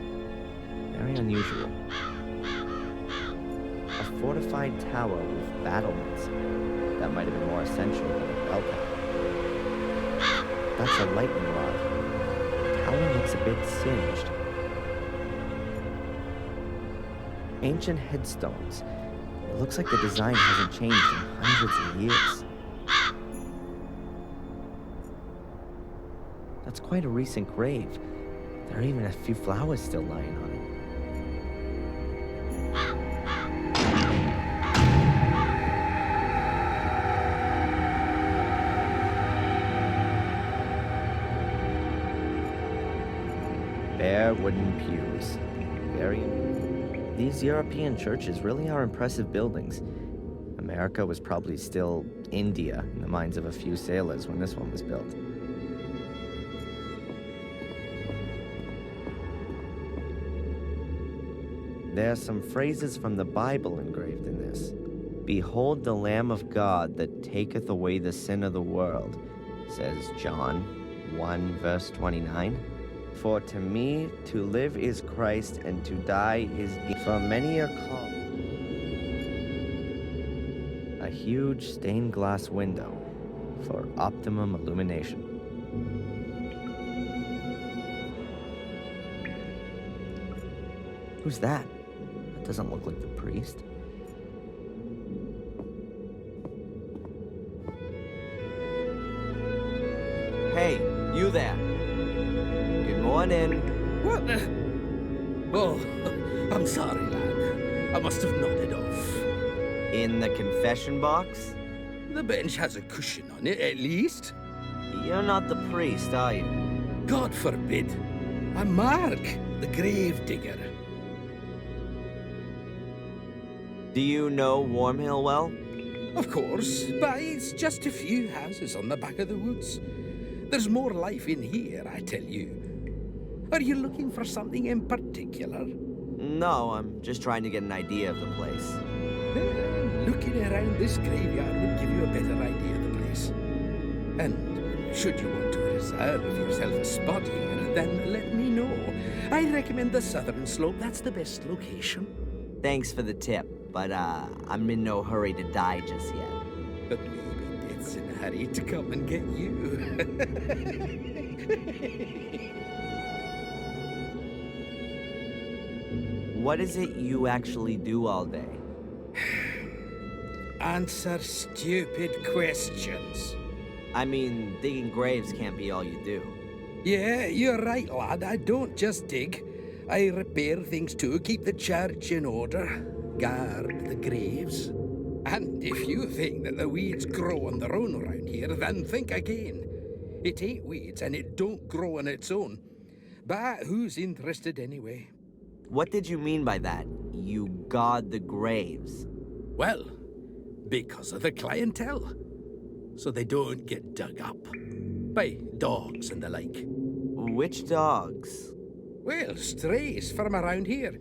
Very unusual. A fortified tower with battlements. That might have been more essential than a bell tower. That's a lightning rod. The tower looks a bit singed. Ancient headstones. It looks like the design hasn't changed in hundreds of years. That's quite a recent grave. There are even a few flowers still lying on it. Bare wooden pews. Very impressive. These European churches really are impressive buildings. America was probably still India in the minds of a few sailors when this one was built. There are some phrases from the Bible engraved in this. Behold the Lamb of God that taketh away the sin of the world, says John 1 verse 29. For to me to live is Christ, and to die is gain. For many are called. A huge stained glass window for optimum illumination. Who's that? That doesn't look like the priest. Hey, you there. Good morning. What the? Oh, I'm sorry, lad. I must have nodded off. In the confession box? The bench has a cushion on it, at least. You're not the priest, are you? God forbid. I'm Mark, the grave digger. Do you know Warm Hill well? Of course, but it's just a few houses on the back of the woods. There's more life in here, I tell you. Are you looking for something in particular? No, I'm just trying to get an idea of the place. Looking around this graveyard would give you a better idea of the place. And should you want to reserve yourself a spot here, then let me know. I recommend the southern slope. That's the best location. Thanks for the tip, but I'm in no hurry to die just yet. But maybe death's in a hurry to come and get you. What is it you actually do all day? Answer stupid questions. I mean, digging graves can't be all you do. Yeah, you're right, lad. I don't just dig. I repair things too, keep the church in order, guard the graves. And if you think that the weeds grow on their own around here, then think again. It ain't weeds, and it don't grow on its own. But who's interested anyway? What did you mean by that? You guard the graves? Well, because of the clientele. So they don't get dug up. By dogs and the like. Which dogs? Well, strays from around here.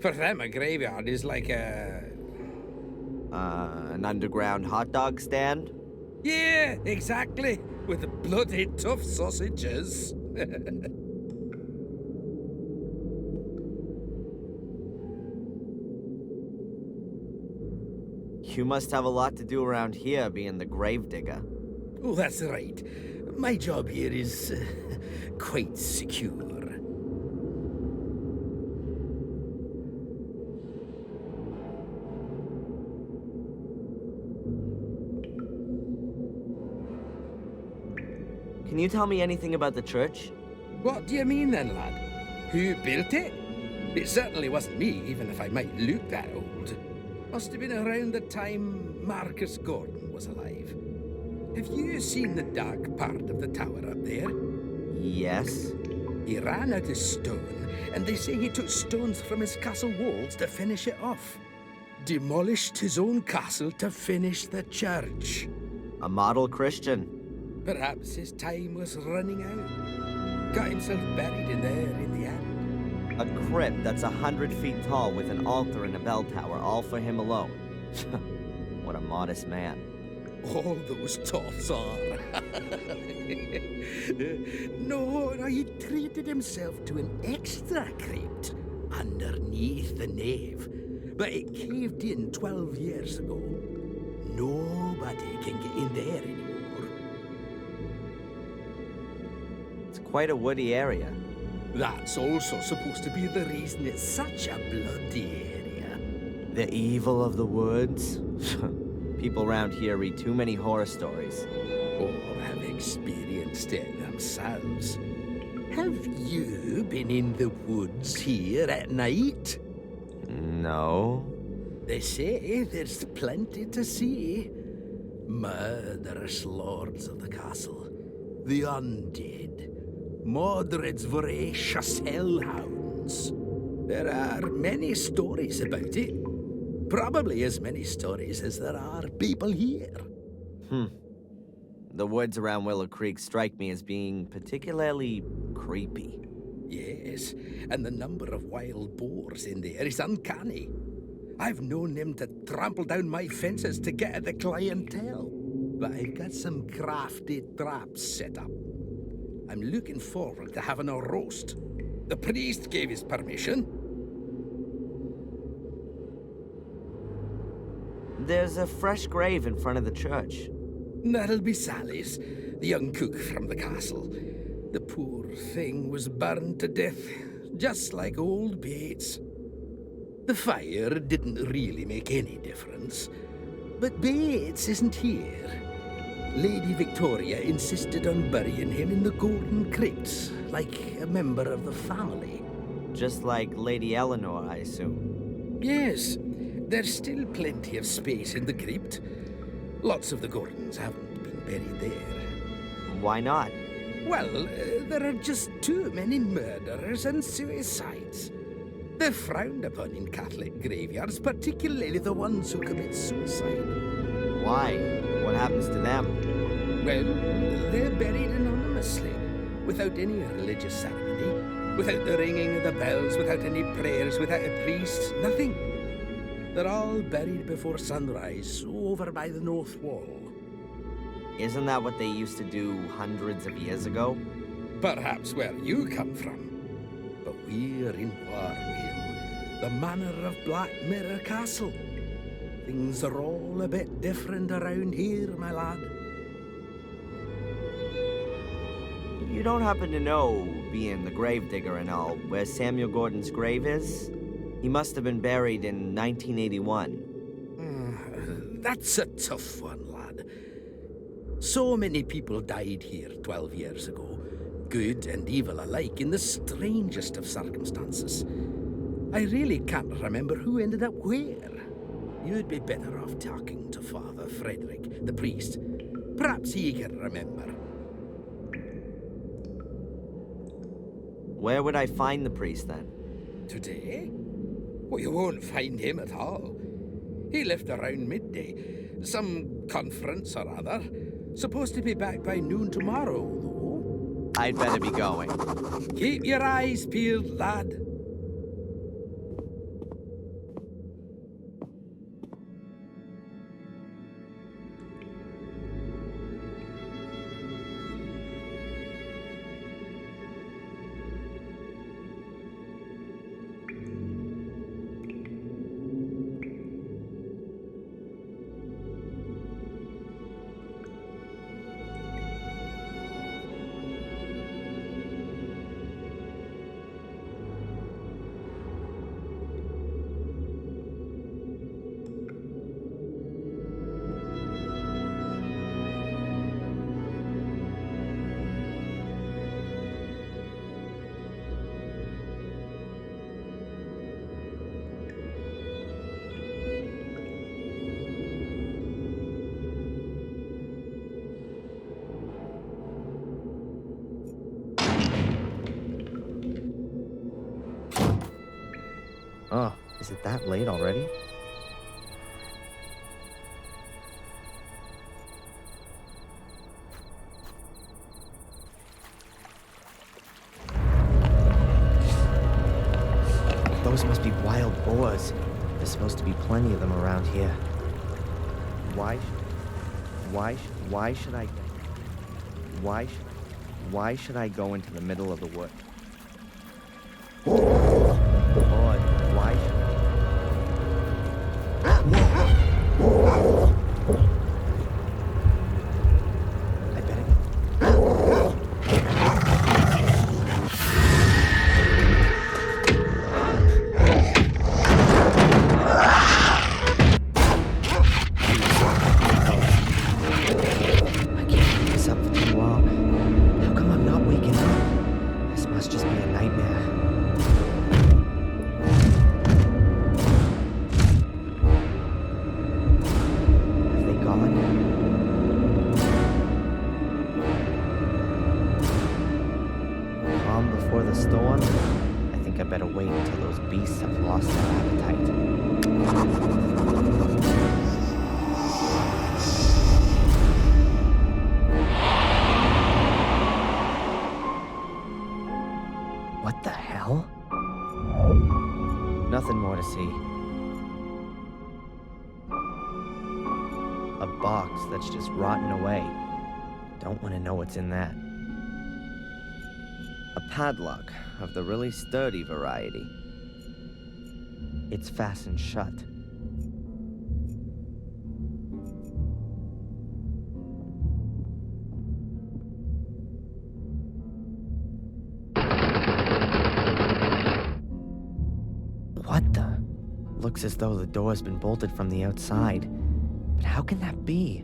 For them, a graveyard is like an underground hot dog stand? Yeah, exactly. With the bloody tough sausages. You must have a lot to do around here, being the gravedigger. Oh, that's right. My job here is quite secure. Can you tell me anything about the church? What do you mean then, lad? Who built it? It certainly wasn't me, even if I might look that old. Must have been around the time Marcus Gordon was alive. Have you seen the dark part of the tower up there? Yes. He ran out of stone, and they say he took stones from his castle walls to finish it off. Demolished his own castle to finish the church. A model Christian. Perhaps his time was running out. Got himself buried in there in the end. A crypt that's 100 feet tall with an altar and a bell tower, all for him alone. What a modest man. All those toffs are. No, he treated himself to an extra crypt underneath the nave. But it caved in 12 years ago. Nobody can get in there anymore. It's quite a woody area. That's also supposed to be the reason it's such a bloody area. The evil of the woods? People around here read too many horror stories. Or have experienced it themselves. Have you been in the woods here at night? No. They say there's plenty to see. Murderous lords of the castle. The undead. Mordred's voracious hellhounds. There are many stories about it. Probably as many stories as there are people here. The woods around Willow Creek strike me as being particularly creepy. Yes, and the number of wild boars in there is uncanny. I've known them to trample down my fences to get at the clientele. But I've got some crafty traps set up. I'm looking forward to having a roast. The priest gave his permission. There's a fresh grave in front of the church. That'll be Sally's, the young cook from the castle. The poor thing was burned to death, just like old Bates. The fire didn't really make any difference. But Bates isn't here. Lady Victoria insisted on burying him in the Golden Crypt, like a member of the family. Just like Lady Eleanor, I assume. Yes, there's still plenty of space in the crypt. Lots of the Gordons haven't been buried there. Why not? Well, there are just too many murderers and suicides. They're frowned upon in Catholic graveyards, particularly the ones who commit suicide. Why? What happens to them? Well, they're buried anonymously, without any religious ceremony. Without the ringing of the bells, without any prayers, without a priest, nothing. They're all buried before sunrise, over by the north wall. Isn't that what they used to do hundreds of years ago? Perhaps where you come from. But we're in Warvale, the manor of Black Mirror Castle. Things are all a bit different around here, my lad. You don't happen to know, being the gravedigger and all, where Samuel Gordon's grave is? He must have been buried in 1981. That's a tough one, lad. So many people died here 12 years ago, good and evil alike, in the strangest of circumstances. I really can't remember who ended up where. You'd be better off talking to Father Frederick, the priest. Perhaps he can remember. Where would I find the priest then? Today? Well, you won't find him at all. He left around midday. Some conference or other. Supposed to be back by noon tomorrow, though. I'd better be going. Keep your eyes peeled, lad. Oh, is it that late already? Those must be wild boars. There's supposed to be plenty of them around here. Why should I go into the middle of the wood? Lord, why should I better... I can't keep this up for too long. How come I'm not waking up? This must just be a nightmare. Have they gone? Calm before the storm? I think I better wait until those beasts have lost their appetite. What the hell? Nothing more to see. A box that's just rotting away. Don't want to know what's in that. A padlock of the really sturdy variety. It's fastened shut. What the? Looks as though the door's been bolted from the outside. But how can that be?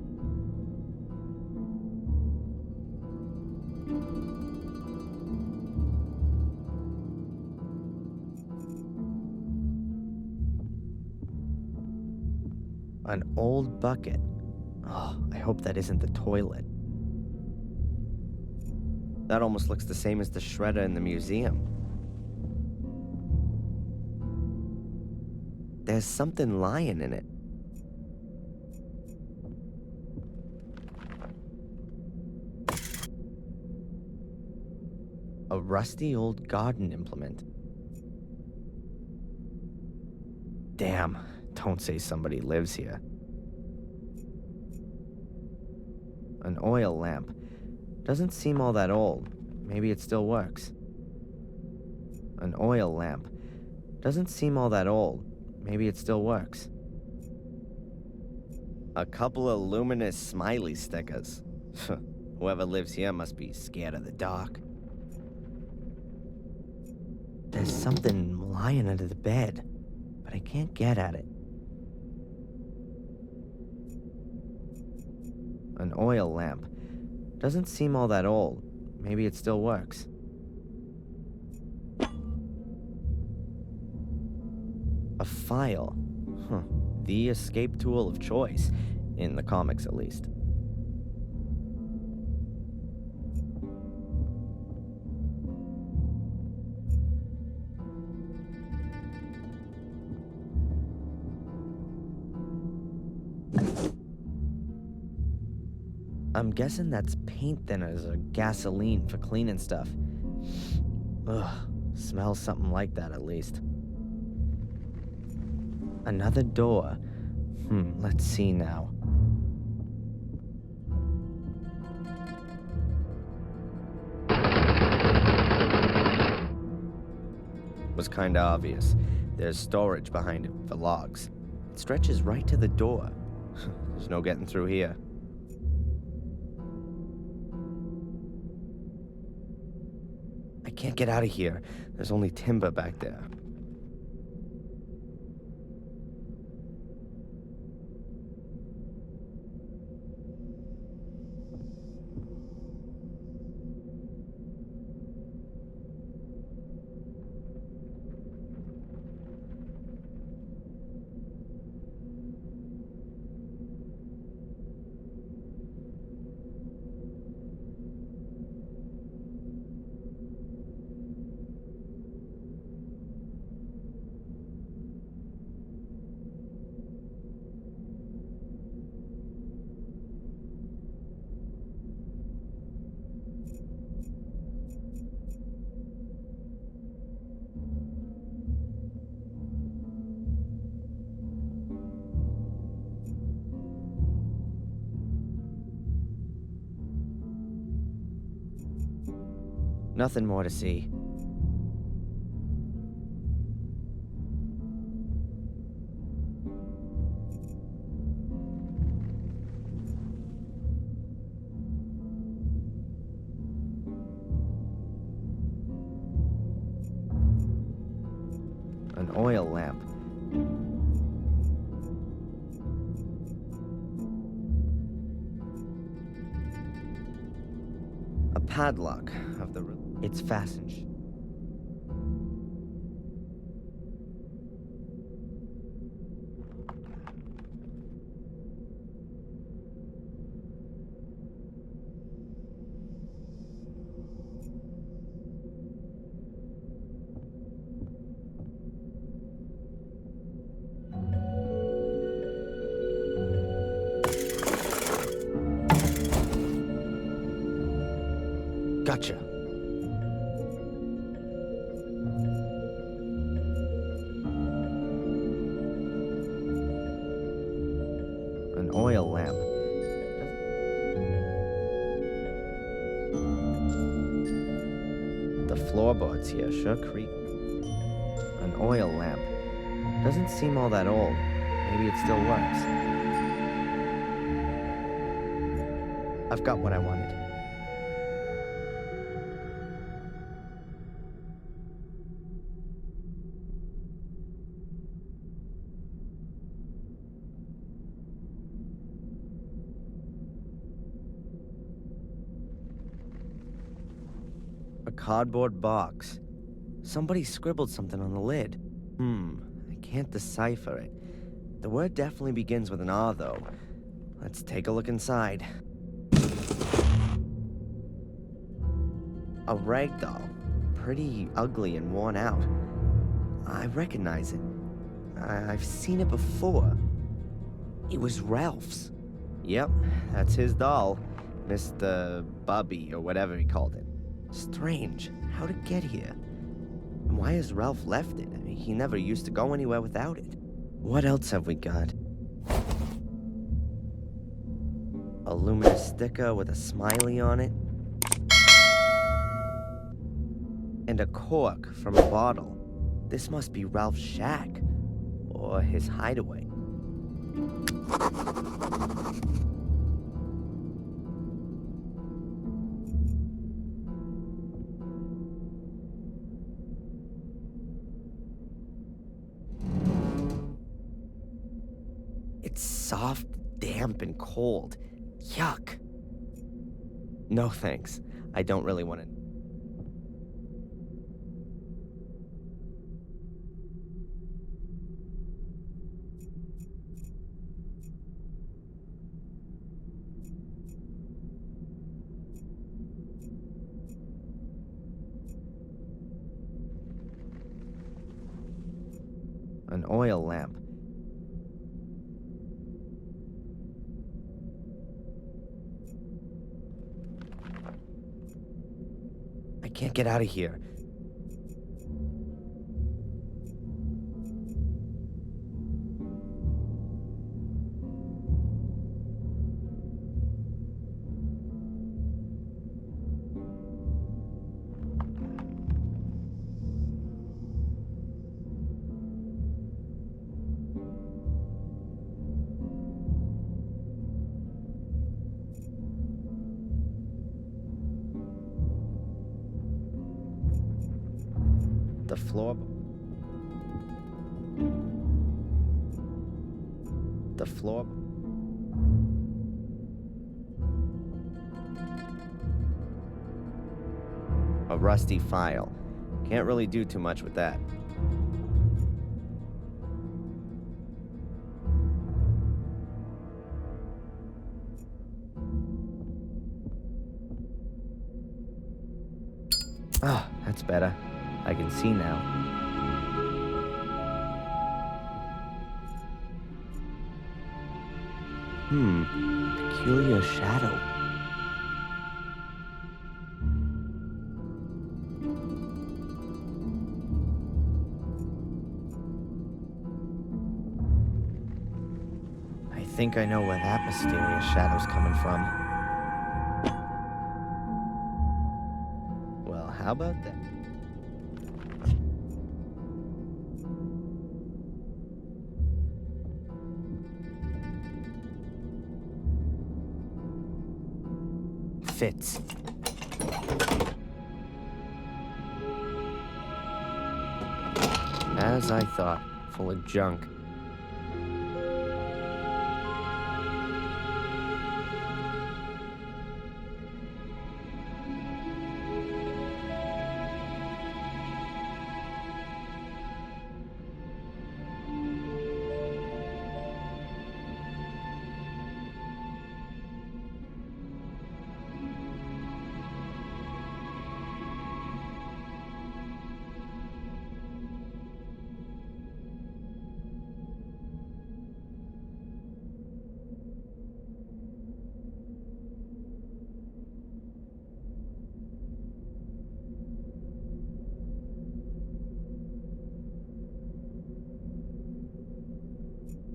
An old bucket. Oh, I hope that isn't the toilet. That almost looks the same as the shredder in the museum. There's something lying in it. A rusty old garden implement. Damn, don't say somebody lives here. An oil lamp. Doesn't seem all that old. Maybe it still works. An oil lamp. Doesn't seem all that old. Maybe it still works. A couple of luminous smiley stickers. Whoever lives here must be scared of the dark. There's something lying under the bed, but I can't get at it. An oil lamp. Doesn't seem all that old. Maybe it still works. A file. Huh. The escape tool of choice. In the comics, at least. I'm guessing that's paint thinners or gasoline for cleaning stuff. Ugh, smells something like that at least. Another door. Let's see now. Was kinda obvious. There's storage behind it for logs. It stretches right to the door. There's no getting through here. I can't get out of here. There's only timber back there. Nothing more to see. An oil lamp. A padlock of the room. It's fastened. Gotcha. An oil lamp. The floorboards here sure creak. An oil lamp. Doesn't seem all that old. Maybe it still works. I've got what I wanted. A cardboard box. Somebody scribbled something on the lid. I can't decipher it. The word definitely begins with an R, though. Let's take a look inside. A rag doll. Pretty ugly and worn out. I recognize it. I've seen it before. It was Ralph's. Yep, that's his doll. Mr. Bubby, or whatever he called it. Strange. How'd it get here? And why has Ralph left it? I mean, he never used to go anywhere without it. What else have we got? A luminous sticker with a smiley on it. And a cork from a bottle. This must be Ralph's shack. Or his hideaway. It's soft, damp, and cold. Yuck. No thanks. I don't really want to... An oil lamp. I can't get out of here. The floor... The floor... A rusty file. Can't really do too much with that. Ah, that's better. I can see now. Peculiar shadow. I think I know where that mysterious shadow's coming from. Well, how about that? Fits. As I thought, full of junk.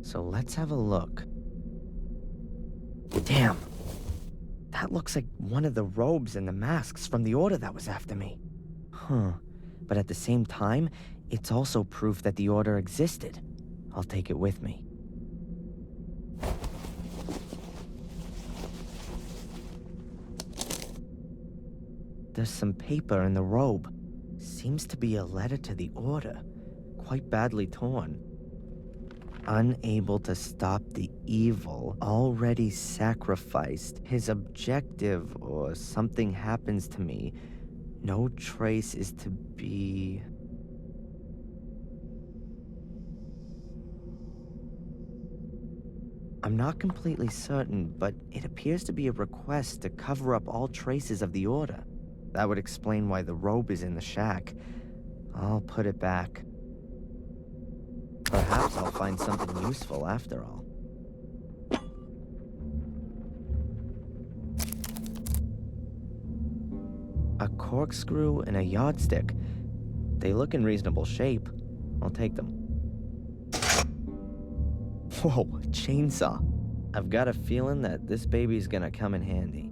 So let's have a look. Damn! That looks like one of the robes and the masks from the order that was after me. Huh. But at the same time, it's also proof that the order existed. I'll take it with me. There's some paper in the robe. Seems to be a letter to the order. Quite badly torn. Unable to stop the evil, already sacrificed. His objective, or something happens to me. No trace is to be... I'm not completely certain, but it appears to be a request to cover up all traces of the order. That would explain why the robe is in the shack. I'll put it back. Perhaps I'll find something useful after all. A corkscrew, and a yardstick. They look in reasonable shape. I'll take them. Whoa, a chainsaw. I've got a feeling that this baby's gonna come in handy.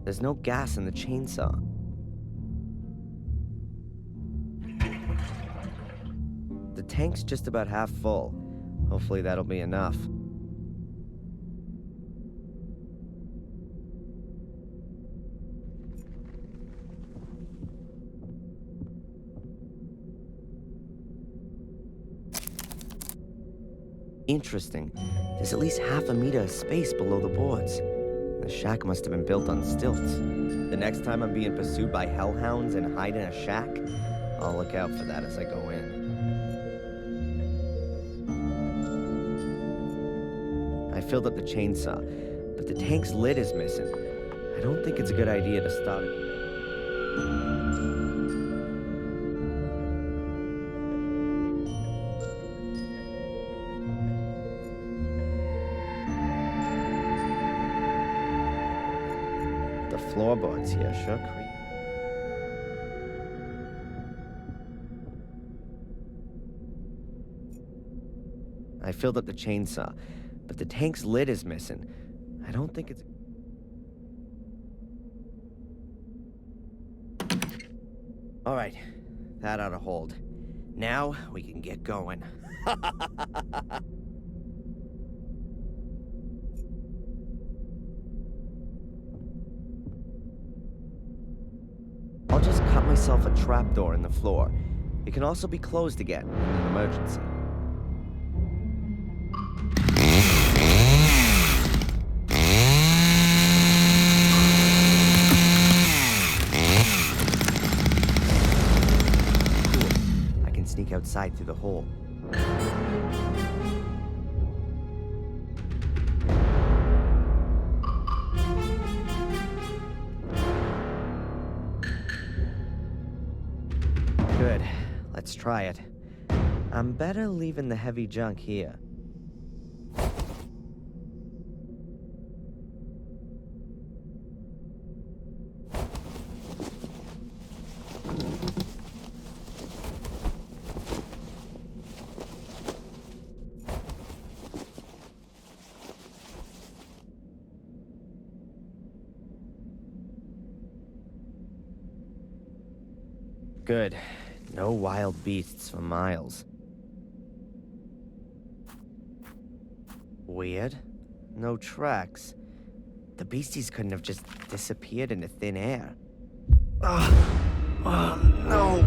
There's no gas in the chainsaw. The tank's just about half full. Hopefully that'll be enough. Interesting. There's at least half a meter of space below the boards. The shack must have been built on stilts. The next time I'm being pursued by hellhounds and hide in a shack, I'll look out for that as I go in. I filled up the chainsaw, but the tank's lid is missing. I don't think it's a good idea to start it. The floorboards here sure creep. I filled up the chainsaw, but the tank's lid is missing. I don't think it's... All right, that ought to hold. Now we can get going. I'll just cut myself a trapdoor in the floor. It can also be closed again in an emergency. Cool. I can sneak outside through the hole. Good. Let's try it. I'm better leaving the heavy junk here. Good. No wild beasts for miles. Weird. No tracks. The beasties couldn't have just disappeared into thin air. Oh no!